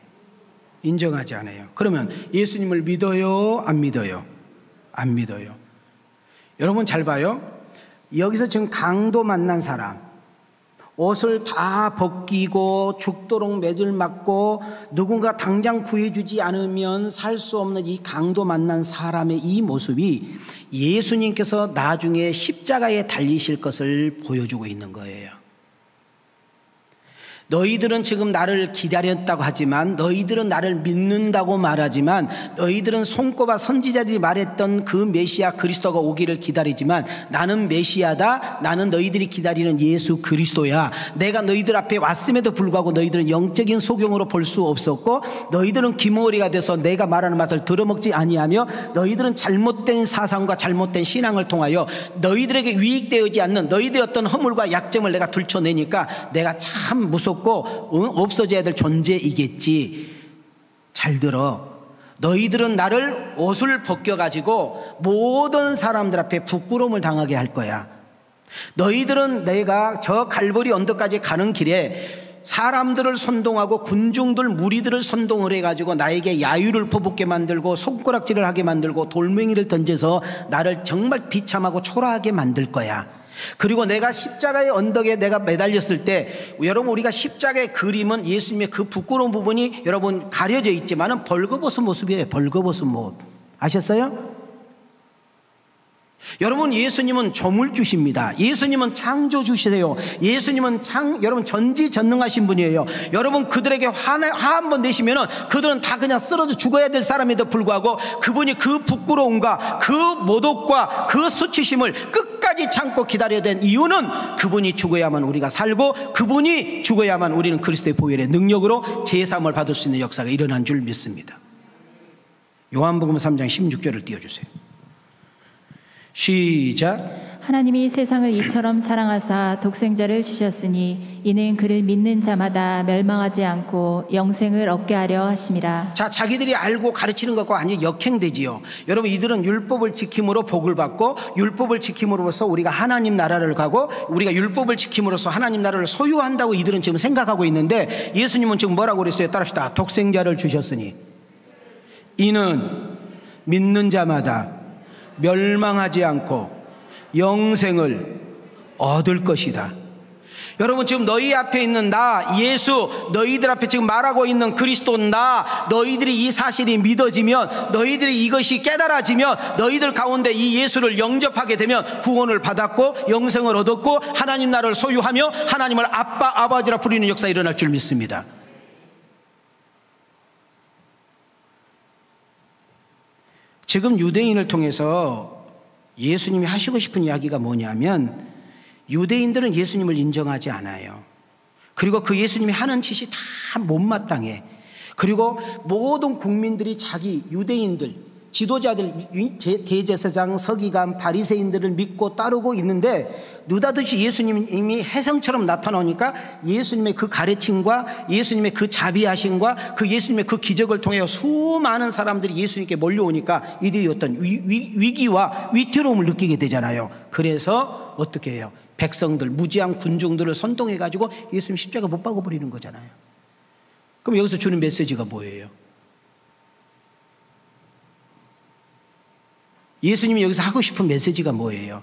인정하지 않아요. 그러면 예수님을 믿어요, 안 믿어요? 안 믿어요. 여러분 잘 봐요. 여기서 지금 강도 만난 사람, 옷을 다 벗기고 죽도록 매질 맞고 누군가 당장 구해주지 않으면 살 수 없는 이 강도 만난 사람의 이 모습이 예수님께서 나중에 십자가에 달리실 것을 보여주고 있는 거예요. 너희들은 지금 나를 기다렸다고 하지만, 너희들은 나를 믿는다고 말하지만, 너희들은 손꼽아 선지자들이 말했던 그 메시아 그리스도가 오기를 기다리지만, 나는 메시아다. 나는 너희들이 기다리는 예수 그리스도야. 내가 너희들 앞에 왔음에도 불구하고 너희들은 영적인 소경으로 볼 수 없었고, 너희들은 기머리가 돼서 내가 말하는 맛을 들어먹지 아니하며, 너희들은 잘못된 사상과 잘못된 신앙을 통하여 너희들에게 유익되지 않는 너희들의 어떤 허물과 약점을 내가 들춰내니까 내가 참 무섭고 없어져야 될 존재이겠지. 잘 들어. 너희들은 나를 옷을 벗겨가지고 모든 사람들 앞에 부끄러움을 당하게 할 거야. 너희들은 내가 저 갈보리 언덕까지 가는 길에 사람들을 선동하고 군중들 무리들을 선동을 해가지고 나에게 야유를 퍼붓게 만들고 손가락질을 하게 만들고 돌멩이를 던져서 나를 정말 비참하고 초라하게 만들 거야. 그리고 내가 십자가의 언덕에 내가 매달렸을 때, 여러분 우리가 십자가의 그림은 예수님의 그 부끄러운 부분이 여러분 가려져 있지만은 벌거벗은 모습이에요. 벌거벗은 모습. 아셨어요? 여러분 예수님은 조물주십니다. 예수님은 창조주시세요. 예수님은 여러분 전지전능하신 분이에요. 여러분 그들에게 화 한 번 내시면은 그들은 다 그냥 쓰러져 죽어야 될 사람에도 불구하고 그분이 그 부끄러움과 그 모독과 그 수치심을 끝까지 참고 기다려야 된 이유는, 그분이 죽어야만 우리가 살고 그분이 죽어야만 우리는 그리스도의 보혈의 능력으로 제사함을 받을 수 있는 역사가 일어난 줄 믿습니다. 요한복음 3장 16절을 띄워주세요. 시작. 하나님이 세상을 이처럼 사랑하사 독생자를 주셨으니 이는 그를 믿는 자마다 멸망하지 않고 영생을 얻게 하려 하심이라. 자, 자기들이 알고 가르치는 것과 완전히 역행되지요. 여러분 이들은 율법을 지킴으로 복을 받고, 율법을 지킴으로써 우리가 하나님 나라를 가고, 우리가 율법을 지킴으로써 하나님 나라를 소유한다고 이들은 지금 생각하고 있는데, 예수님은 지금 뭐라고 그랬어요? 따라합시다. 독생자를 주셨으니 이는 믿는 자마다 멸망하지 않고 영생을 얻을 것이다. 여러분 지금 너희 앞에 있는 나 예수, 너희들 앞에 지금 말하고 있는 그리스도 나, 너희들이 이 사실이 믿어지면, 너희들이 이것이 깨달아지면, 너희들 가운데 이 예수를 영접하게 되면 구원을 받았고 영생을 얻었고 하나님 나라를 소유하며 하나님을 아빠 아버지라 부르는 역사가 일어날 줄 믿습니다. 지금 유대인을 통해서 예수님이 하시고 싶은 이야기가 뭐냐면, 유대인들은 예수님을 인정하지 않아요. 그리고 그 예수님이 하는 짓이 다 못마땅해. 그리고 모든 국민들이 자기 유대인들, 지도자들, 대제사장, 서기관, 바리새인들을 믿고 따르고 있는데, 느닷없이 예수님이 혜성처럼 나타나니까 예수님의 그 가르침과 예수님의 그 자비하심과 그 예수님의 그 기적을 통해 수많은 사람들이 예수님께 몰려오니까 이들이 어떤 위기와 위태로움을 느끼게 되잖아요. 그래서 어떻게 해요? 백성들, 무지한 군중들을 선동해가지고 예수님 십자가 못 박아버리는 거잖아요. 그럼 여기서 주는 메시지가 뭐예요? 예수님이 여기서 하고 싶은 메시지가 뭐예요?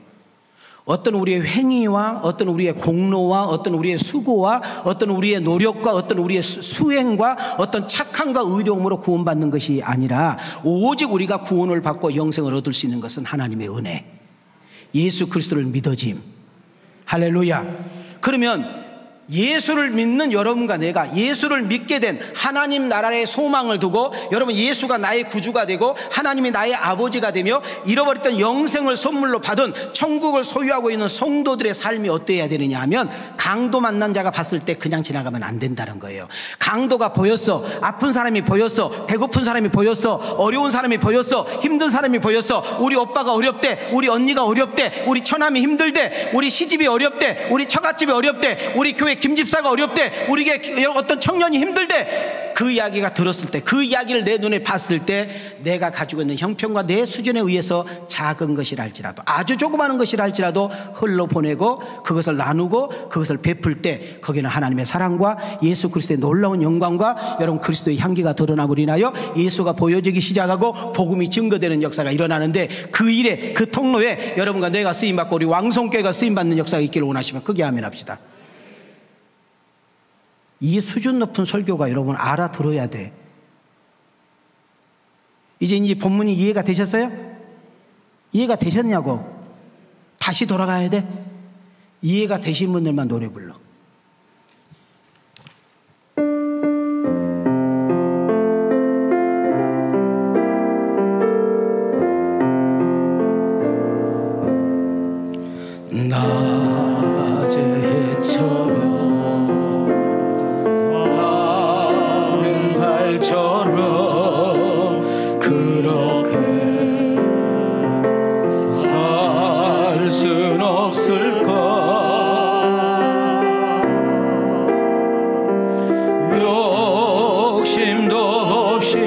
어떤 우리의 행위와 어떤 우리의 공로와 어떤 우리의 수고와 어떤 우리의 노력과 어떤 우리의 수행과 어떤 착함과 의로움으로 구원받는 것이 아니라 오직 우리가 구원을 받고 영생을 얻을 수 있는 것은 하나님의 은혜, 예수 그리스도를 믿어짐. 할렐루야. 그러면 예수를 믿는 여러분과 내가 예수를 믿게 된 하나님 나라의 소망을 두고 여러분 예수가 나의 구주가 되고 하나님이 나의 아버지가 되며 잃어버렸던 영생을 선물로 받은 천국을 소유하고 있는 성도들의 삶이 어떠해야 되느냐 하면 강도 만난 자가 봤을 때 그냥 지나가면 안 된다는 거예요. 강도가 보였어. 아픈 사람이 보였어. 배고픈 사람이 보였어. 어려운 사람이 보였어. 힘든 사람이 보였어. 우리 오빠가 어렵대. 우리 언니가 어렵대. 우리 처남이 힘들대. 우리 시집이 어렵대. 우리 처갓집이 어렵대. 우리 교회 김집사가 어렵대. 우리 어떤 청년이 힘들대. 그 이야기가 들었을 때, 그 이야기를 내 눈에 봤을 때 내가 가지고 있는 형편과 내 수준에 의해서 작은 것이랄지라도, 아주 조그마한 것이랄지라도 흘러보내고 그것을 나누고 그것을 베풀 때 거기는 하나님의 사랑과 예수 그리스도의 놀라운 영광과 여러분 그리스도의 향기가 드러나고 인하여 예수가 보여지기 시작하고 복음이 증거되는 역사가 일어나는데, 그 일에, 그 통로에 여러분과 내가 쓰임받고 우리 왕성교회가 쓰임받는 역사가 있기를 원하시면 크게 아멘합시다. 이 수준 높은 설교가 여러분 알아들어야 돼. 이제 본문이 이해가 되셨어요? 이해가 되셨냐고. 다시 돌아가야 돼. 이해가 되신 분들만 노래 불러. 낮의 해처럼 달처럼 그렇게 살 순 없을까? 욕심도 없이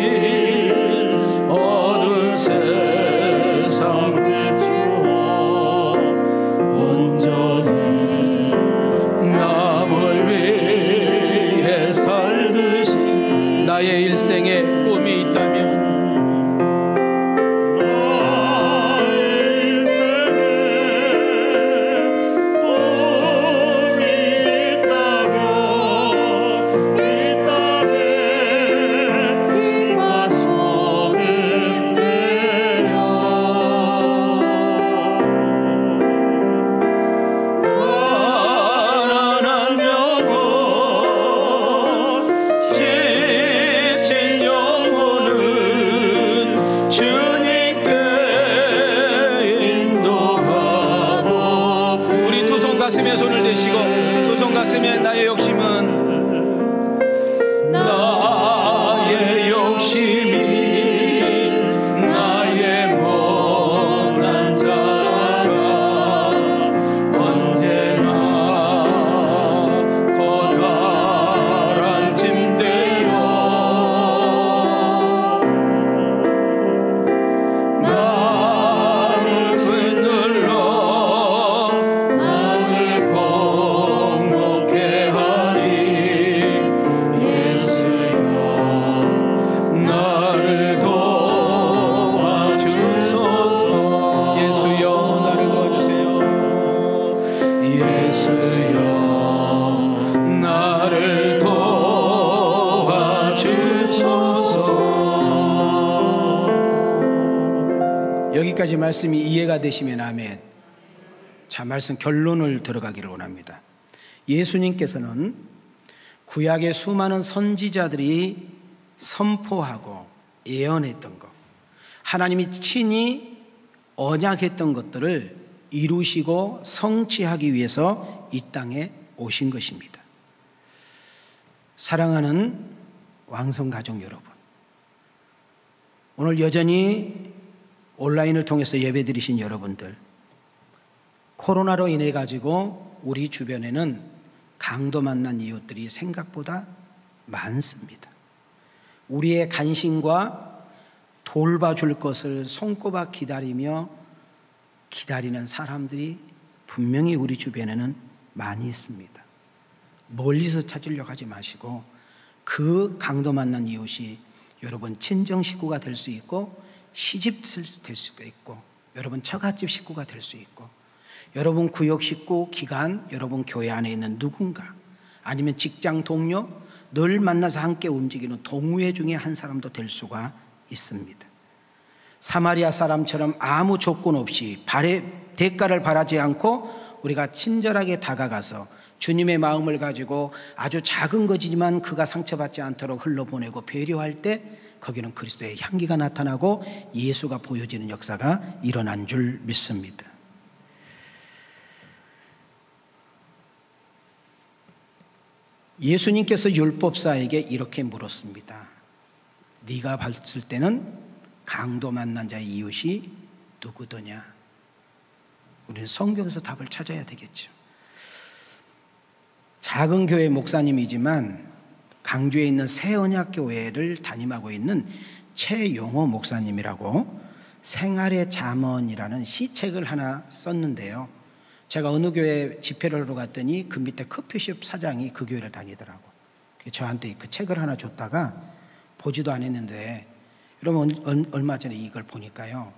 어느 세상 비추어 온전히 남을 위해 살듯이 나의 일생에 꿈이 있다면 여기까지 말씀이 이해가 되시면 아멘. 자, 말씀 결론을 들어가기를 원합니다. 예수님께서는 구약의 수많은 선지자들이 선포하고 예언했던 것, 하나님이 친히 언약했던 것들을 이루시고 성취하기 위해서 이 땅에 오신 것입니다. 사랑하는 왕성가족 여러분, 오늘 여전히 온라인을 통해서 예배드리신 여러분들, 코로나로 인해 가지고 우리 주변에는 강도 만난 이웃들이 생각보다 많습니다. 우리의 간신과 돌봐줄 것을 손꼽아 기다리며 기다리는 사람들이 분명히 우리 주변에는 많이 있습니다. 멀리서 찾으려고 하지 마시고 그 강도 만난 이웃이 여러분 친정 식구가 될 수 있고 시집 될 수가 있고 여러분 처갓집 식구가 될 수 있고 여러분 구역 식구, 기관, 여러분 교회 안에 있는 누군가 아니면 직장 동료, 늘 만나서 함께 움직이는 동호회 중에 한 사람도 될 수가 있습니다. 사마리아 사람처럼 아무 조건 없이 대가를 바라지 않고 우리가 친절하게 다가가서 주님의 마음을 가지고 아주 작은 것이지만 그가 상처받지 않도록 흘러보내고 배려할 때 거기는 그리스도의 향기가 나타나고 예수가 보여지는 역사가 일어난 줄 믿습니다. 예수님께서 율법사에게 이렇게 물었습니다. 네가 봤을 때는 강도 만난 자의 이웃이 누구더냐? 우리는 성경에서 답을 찾아야 되겠죠. 작은 교회 목사님이지만 강주에 있는 새언약교회를 담임하고 있는 최용호 목사님이라고 생활의 잠언이라는 시책을 하나 썼는데요. 제가 어느 교회 집회를 하러 갔더니 그 밑에 커피숍 사장이 그 교회를 다니더라고. 저한테 그 책을 하나 줬다가 보지도 않았는데 여러분 얼마 전에 이걸 보니까요.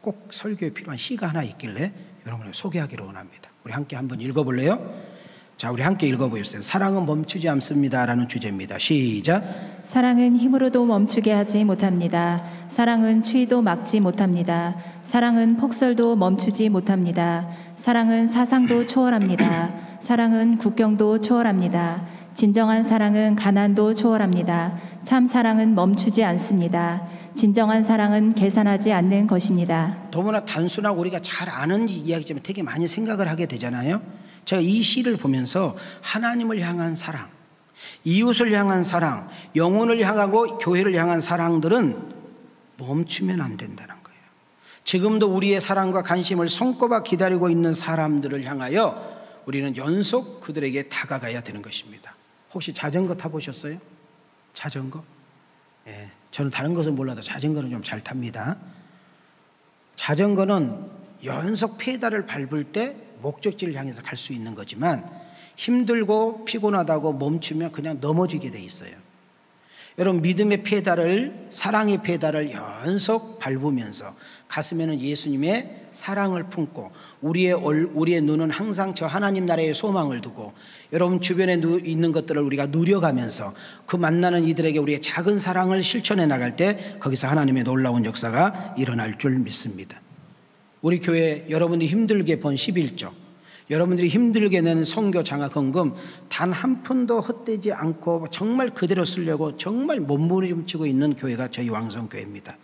꼭 설교에 필요한 시가 하나 있길래 여러분에게 소개하기로 원합니다. 우리 함께 한번 읽어볼래요? 자, 우리 함께 읽어보겠어요. 사랑은 멈추지 않습니다 라는 주제입니다. 시작. 사랑은 힘으로도 멈추게 하지 못합니다. 사랑은 추위도 막지 못합니다. 사랑은 폭설도 멈추지 못합니다. 사랑은 사상도 초월합니다. 사랑은 국경도 초월합니다. 진정한 사랑은 가난도 초월합니다. 참 사랑은 멈추지 않습니다. 진정한 사랑은 계산하지 않는 것입니다. 너무나 단순하고 우리가 잘 아는 이야기지만 되게 많이 생각을 하게 되잖아요. 제가 이 시를 보면서 하나님을 향한 사랑, 이웃을 향한 사랑, 영혼을 향하고 교회를 향한 사랑들은 멈추면 안 된다는 거예요. 지금도 우리의 사랑과 관심을 손꼽아 기다리고 있는 사람들을 향하여 우리는 연속 그들에게 다가가야 되는 것입니다. 혹시 자전거 타보셨어요? 자전거? 예, 저는 다른 것은 몰라도 자전거는 좀 잘 탑니다. 자전거는 연속 페달을 밟을 때 목적지를 향해서 갈 수 있는 거지만 힘들고 피곤하다고 멈추면 그냥 넘어지게 돼 있어요. 여러분 믿음의 페달을, 사랑의 페달을 연속 밟으면서 가슴에는 예수님의 사랑을 품고 우리의 눈은 항상 저 하나님 나라의 소망을 두고 여러분 주변에 있는 것들을 우리가 누려가면서 그 만나는 이들에게 우리의 작은 사랑을 실천해 나갈 때 거기서 하나님의 놀라운 역사가 일어날 줄 믿습니다. 우리 교회 여러분들이 힘들게 번 11조, 여러분들이 힘들게 낸 선교 장학헌금 단 한 푼도 헛되지 않고 정말 그대로 쓰려고 정말 몸부림치고 있는 교회가 저희 왕성교회입니다.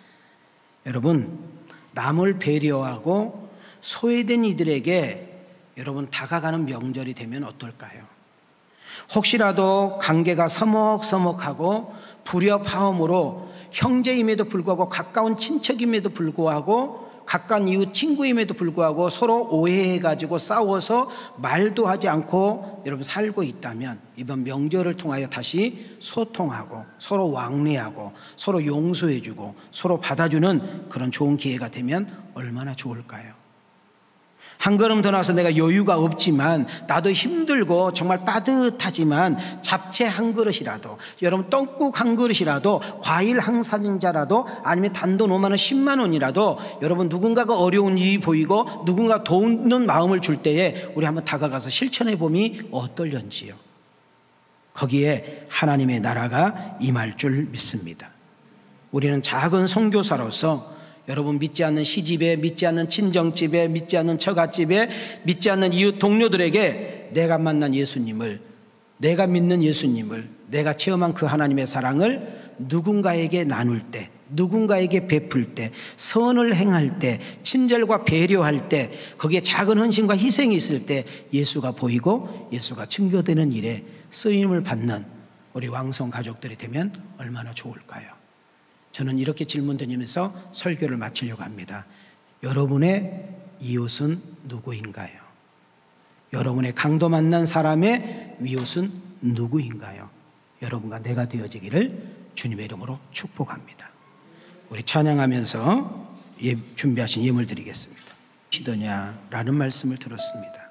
여러분 남을 배려하고 소외된 이들에게 여러분 다가가는 명절이 되면 어떨까요? 혹시라도 관계가 서먹서먹하고 불협화음으로 형제임에도 불구하고 가까운 친척임에도 불구하고 가까운 이웃 친구임에도 불구하고 서로 오해해가지고 싸워서 말도 하지 않고 여러분 살고 있다면 이번 명절을 통하여 다시 소통하고 서로 왕래하고 서로 용서해주고 서로 받아주는 그런 좋은 기회가 되면 얼마나 좋을까요? 한 걸음 더 나서 내가 여유가 없지만 나도 힘들고 정말 빠듯하지만 잡채 한 그릇이라도 여러분 떡국 한 그릇이라도 과일 한 사진자라도 아니면 단돈 5만 원 10만 원이라도 여러분 누군가가 어려운 일이 보이고 누군가 도우는 마음을 줄 때에 우리 한번 다가가서 실천해 보면 어떨련지요. 거기에 하나님의 나라가 임할 줄 믿습니다. 우리는 작은 선교사로서 여러분 믿지 않는 시집에, 믿지 않는 친정집에, 믿지 않는 처갓집에, 믿지 않는 이웃 동료들에게 내가 만난 예수님을, 내가 믿는 예수님을, 내가 체험한 그 하나님의 사랑을 누군가에게 나눌 때, 누군가에게 베풀 때, 선을 행할 때, 친절과 배려할 때, 거기에 작은 헌신과 희생이 있을 때 예수가 보이고 예수가 증거되는 일에 쓰임을 받는 우리 왕성 가족들이 되면 얼마나 좋을까요? 저는 이렇게 질문 드리면서 설교를 마치려고 합니다. 여러분의 이웃은 누구인가요? 여러분의 강도 만난 사람의 이웃은 누구인가요? 여러분과 내가 되어지기를 주님의 이름으로 축복합니다. 우리 찬양하면서 준비하신 예물 드리겠습니다. 시더냐라는 말씀을 들었습니다.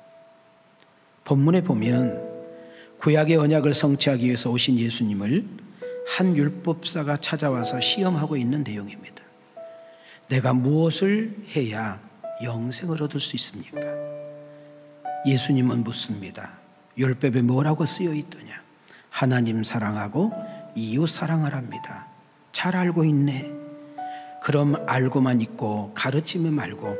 본문에 보면 구약의 언약을 성취하기 위해서 오신 예수님을 한 율법사가 찾아와서 시험하고 있는 내용입니다. 내가 무엇을 해야 영생을 얻을 수 있습니까? 예수님은 묻습니다. 율법에 뭐라고 쓰여 있더냐? 하나님 사랑하고 이웃 사랑하랍니다. 잘 알고 있네. 그럼 알고만 있고 가르치면 말고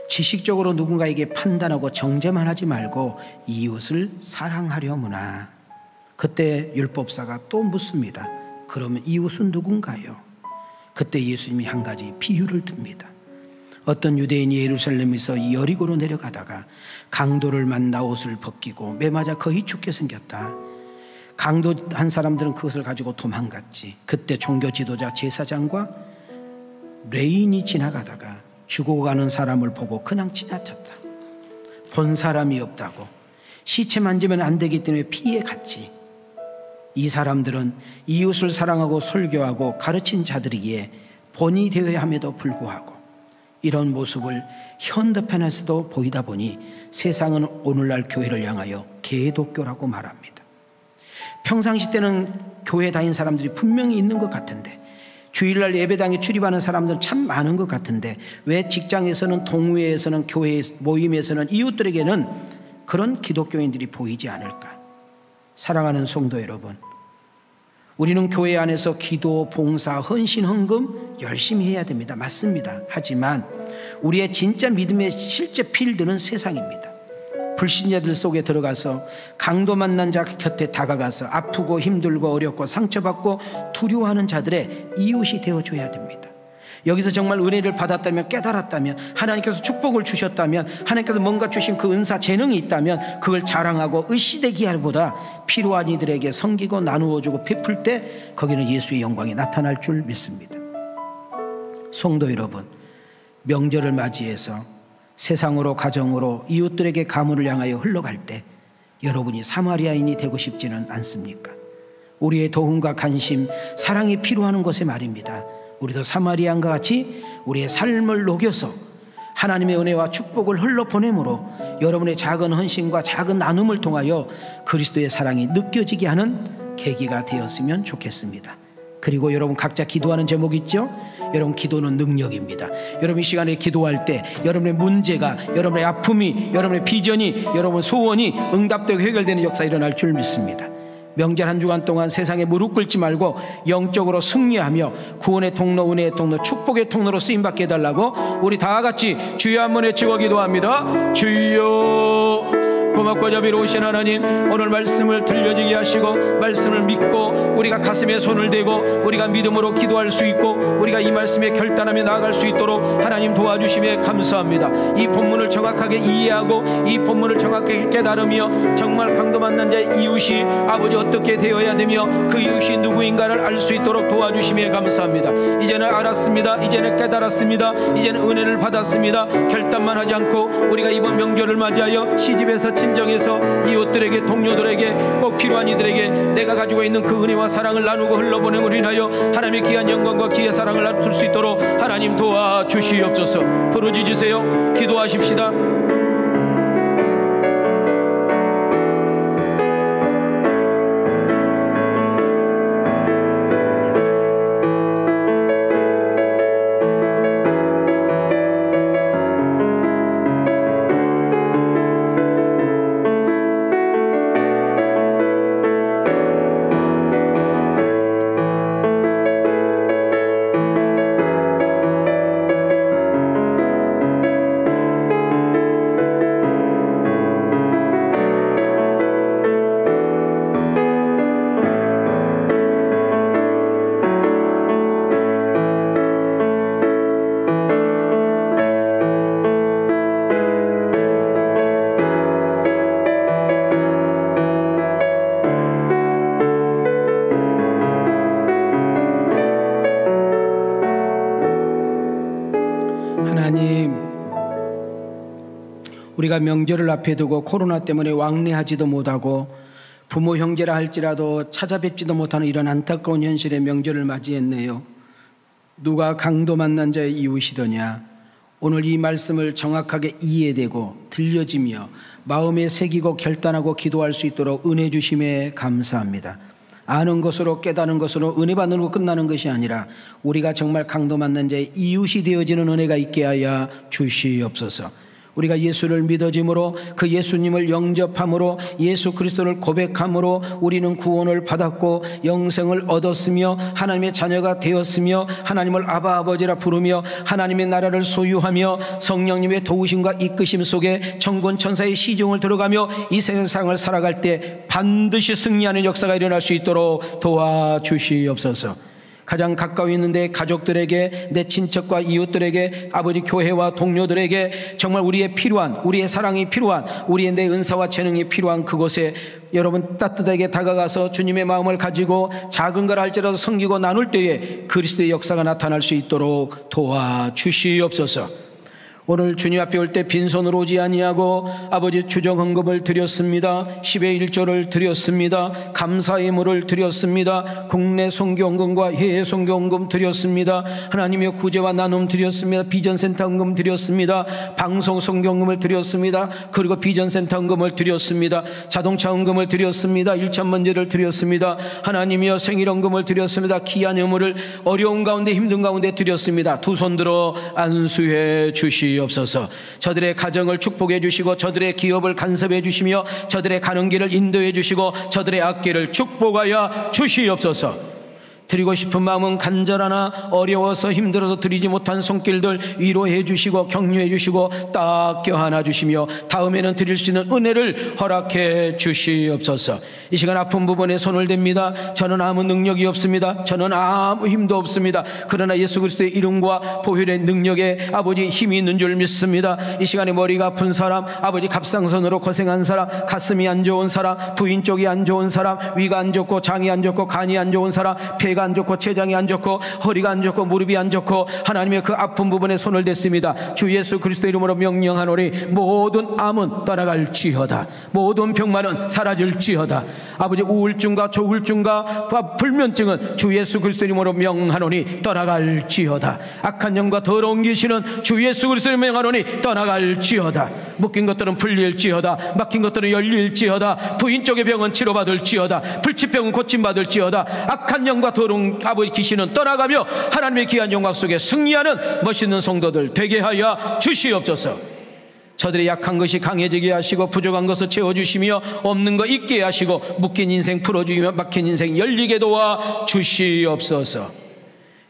지식적으로 누군가에게 판단하고 정죄만 하지 말고 이웃을 사랑하려무나. 그때 율법사가 또 묻습니다. 그러면 이웃은 누군가요? 그때 예수님이 한 가지 비유를 듭니다. 어떤 유대인이 예루살렘에서 여리고로 내려가다가 강도를 만나 옷을 벗기고 매맞아 거의 죽게 생겼다. 강도한 사람들은 그것을 가지고 도망갔지. 그때 종교 지도자 제사장과 레인이 지나가다가 죽어가는 사람을 보고 그냥 지나쳤다. 본 사람이 없다고. 시체 만지면 안 되기 때문에 피해 갔지. 이 사람들은 이웃을 사랑하고 설교하고 가르친 자들이기에 본이 되어야 함에도 불구하고 이런 모습을 현대편에서도 보이다 보니 세상은 오늘날 교회를 향하여 개독교라고 말합니다. 평상시 때는 교회 다닌 사람들이 분명히 있는 것 같은데, 주일날 예배당에 출입하는 사람들은 참 많은 것 같은데, 왜 직장에서는, 동호회에서는, 교회 모임에서는, 이웃들에게는 그런 기독교인들이 보이지 않을까? 사랑하는 성도 여러분, 우리는 교회 안에서 기도, 봉사, 헌신, 헌금 열심히 해야 됩니다. 맞습니다. 하지만 우리의 진짜 믿음의 실제 필드는 세상입니다. 불신자들 속에 들어가서 강도 만난 자 곁에 다가가서 아프고 힘들고 어렵고 상처받고 두려워하는 자들의 이웃이 되어줘야 됩니다. 여기서 정말 은혜를 받았다면, 깨달았다면, 하나님께서 축복을 주셨다면, 하나님께서 뭔가 주신 그 은사, 재능이 있다면 그걸 자랑하고 의시되기 하보다 필요한 이들에게 섬기고 나누어주고 베풀 때 거기는 예수의 영광이 나타날 줄 믿습니다. 성도 여러분, 명절을 맞이해서 세상으로, 가정으로, 이웃들에게 가문을 향하여 흘러갈 때 여러분이 사마리아인이 되고 싶지는 않습니까? 우리의 도움과 관심, 사랑이 필요한 곳에 말입니다. 우리도 사마리아인과 같이 우리의 삶을 녹여서 하나님의 은혜와 축복을 흘러보내므로 여러분의 작은 헌신과 작은 나눔을 통하여 그리스도의 사랑이 느껴지게 하는 계기가 되었으면 좋겠습니다. 그리고 여러분 각자 기도하는 제목이 있죠? 여러분, 기도는 능력입니다. 여러분 이 시간에 기도할 때 여러분의 문제가, 여러분의 아픔이, 여러분의 비전이, 여러분 소원이 응답되고 해결되는 역사 일어날 줄 믿습니다. 명절 한 주간 동안 세상에 무릎 꿇지 말고 영적으로 승리하며 구원의 통로, 은혜의 통로, 축복의 통로로 쓰임받게 해달라고 우리 다 같이 주여 한번 외치고 기도합니다. 주여, 고맙고 자비로우신 하나님, 오늘 말씀을 들려지게 하시고 말씀을 믿고 우리가 가슴에 손을 대고 우리가 믿음으로 기도할 수 있고 우리가 이 말씀에 결단하며 나아갈 수 있도록 하나님 도와주심에 감사합니다. 이 본문을 정확하게 이해하고 이 본문을 정확하게 깨달으며 정말 강도 만난 자의 이웃이 아버지 어떻게 되어야 되며 그 이웃이 누구인가를 알 수 있도록 도와주심에 감사합니다. 이제는 알았습니다. 이제는 깨달았습니다. 이제는 은혜를 받았습니다. 결단만 하지 않고 우리가 이번 명절을 맞이하여 시집에서, 친정에서, 이웃들에게, 동료들에게, 꼭 필요한 이들에게 내가 가지고 있는 그 은혜와 사랑을 나누고 흘러보내므로 인하여 하나님의 귀한 영광과 귀의 사랑을 나눌 수 있도록 하나님 도와주시옵소서. 부르짖으세요. 기도하십시다. 우리가 명절을 앞에 두고 코로나 때문에 왕래하지도 못하고 부모 형제라 할지라도 찾아뵙지도 못하는 이런 안타까운 현실의 명절을 맞이했네요. 누가 강도 만난 자의 이웃이더냐? 오늘 이 말씀을 정확하게 이해되고 들려지며 마음에 새기고 결단하고 기도할 수 있도록 은혜 주심에 감사합니다. 아는 것으로 깨닫는 것으로 은혜 받는 거 끝나는 것이 아니라 우리가 정말 강도 맞는 자의 이웃이 되어지는 은혜가 있게 하여 주시옵소서. 우리가 예수를 믿어짐으로 그 예수님을 영접함으로 예수 그리스도를 고백함으로 우리는 구원을 받았고 영생을 얻었으며 하나님의 자녀가 되었으며 하나님을 아바 아버지라 부르며 하나님의 나라를 소유하며 성령님의 도우심과 이끄심 속에 천군 천사의 시중을 들어가며 이 세상을 살아갈 때 반드시 승리하는 역사가 일어날 수 있도록 도와주시옵소서. 가장 가까이 있는데 가족들에게, 내 친척과 이웃들에게, 아버지 교회와 동료들에게 정말 우리의 필요한, 우리의 사랑이 필요한, 우리의 내 은사와 재능이 필요한 그곳에 여러분 따뜻하게 다가가서 주님의 마음을 가지고 작은 걸 할지라도 섬기고 나눌 때에 그리스도의 역사가 나타날 수 있도록 도와주시옵소서. 오늘 주님 앞에 올 때 빈손으로 오지 아니하고 아버지 주정 헌금을 드렸습니다. 10의 1조를 드렸습니다. 감사의 예물을 드렸습니다. 국내 선교 헌금과 해외 선교 헌금 드렸습니다. 하나님의 구제와 나눔 드렸습니다. 비전센터 헌금 드렸습니다. 방송 선교 헌금을 드렸습니다. 그리고 비전센터 헌금을 드렸습니다. 자동차 헌금을 드렸습니다. 1천만제를 드렸습니다. 하나님이여 생일 헌금을 드렸습니다. 귀한 예물을 어려운 가운데 힘든 가운데 드렸습니다. 두 손 들어 안수해 주시옵소서. 저들의 가정을 축복해 주시고 저들의 기업을 간섭해 주시며 저들의 가는 길을 인도해 주시고 저들의 앞길을 축복하여 주시옵소서. 드리고 싶은 마음은 간절하나 어려워서 힘들어서 드리지 못한 손길들 위로해 주시고 격려해 주시고 딱 껴안아 주시며 다음에는 드릴 수 있는 은혜를 허락해 주시옵소서. 이 시간 아픈 부분에 손을 댑니다. 저는 아무 능력이 없습니다. 저는 아무 힘도 없습니다. 그러나 예수 그리스도의 이름과 보혈의 능력에 아버지 힘이 있는 줄 믿습니다. 이 시간에 머리가 아픈 사람, 아버지 갑상선으로 고생한 사람, 가슴이 안 좋은 사람, 부인 쪽이 안 좋은 사람, 위가 안 좋고 장이 안 좋고 간이 안 좋은 사람, 폐가 안 좋고 췌장이 안 좋고 허리가 안 좋고 무릎이 안 좋고 하나님의 그 아픈 부분에 손을 댔습니다. 주 예수 그리스도 이름으로 명령하노니 모든 암은 떠나갈지어다. 모든 병만은 사라질지어다. 아버지 우울증과 조울증과 불면증은 주 예수 그리스도 이름으로 명하노니 떠나갈지어다. 악한 영과 더러운 귀신은 주 예수 그리스도 이름으로 명하노니 떠나갈지어다. 묶인 것들은 풀릴지어다. 막힌 것들은 열릴지어다. 부인 쪽의 병은 치료받을지어다. 불치병은 고침받을지어다. 악한 영과 더러운 아버지 귀신은 떠나가며 하나님의 귀한 영광 속에 승리하는 멋있는 성도들 되게 하여 주시옵소서. 저들의 약한 것이 강해지게 하시고 부족한 것을 채워주시며 없는 거 있게 하시고 묶인 인생 풀어주시며 막힌 인생 열리게 도와 주시옵소서.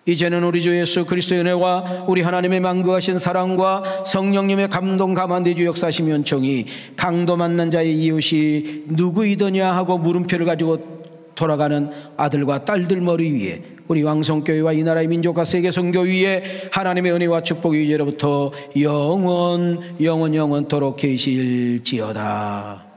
이제는 우리 주 예수 그리스도의 은혜와 우리 하나님의 만극하신 사랑과 성령님의 감동 감화내주 역사하시며 은총이 강도 만난 자의 이웃이 누구이더냐 하고 물음표를 가지고 돌아가는 아들과 딸들 머리 위에 우리 왕성교회와 이 나라의 민족과 세계 선교 위에 하나님의 은혜와 축복이 이제로부터 영원토록 계실지어다.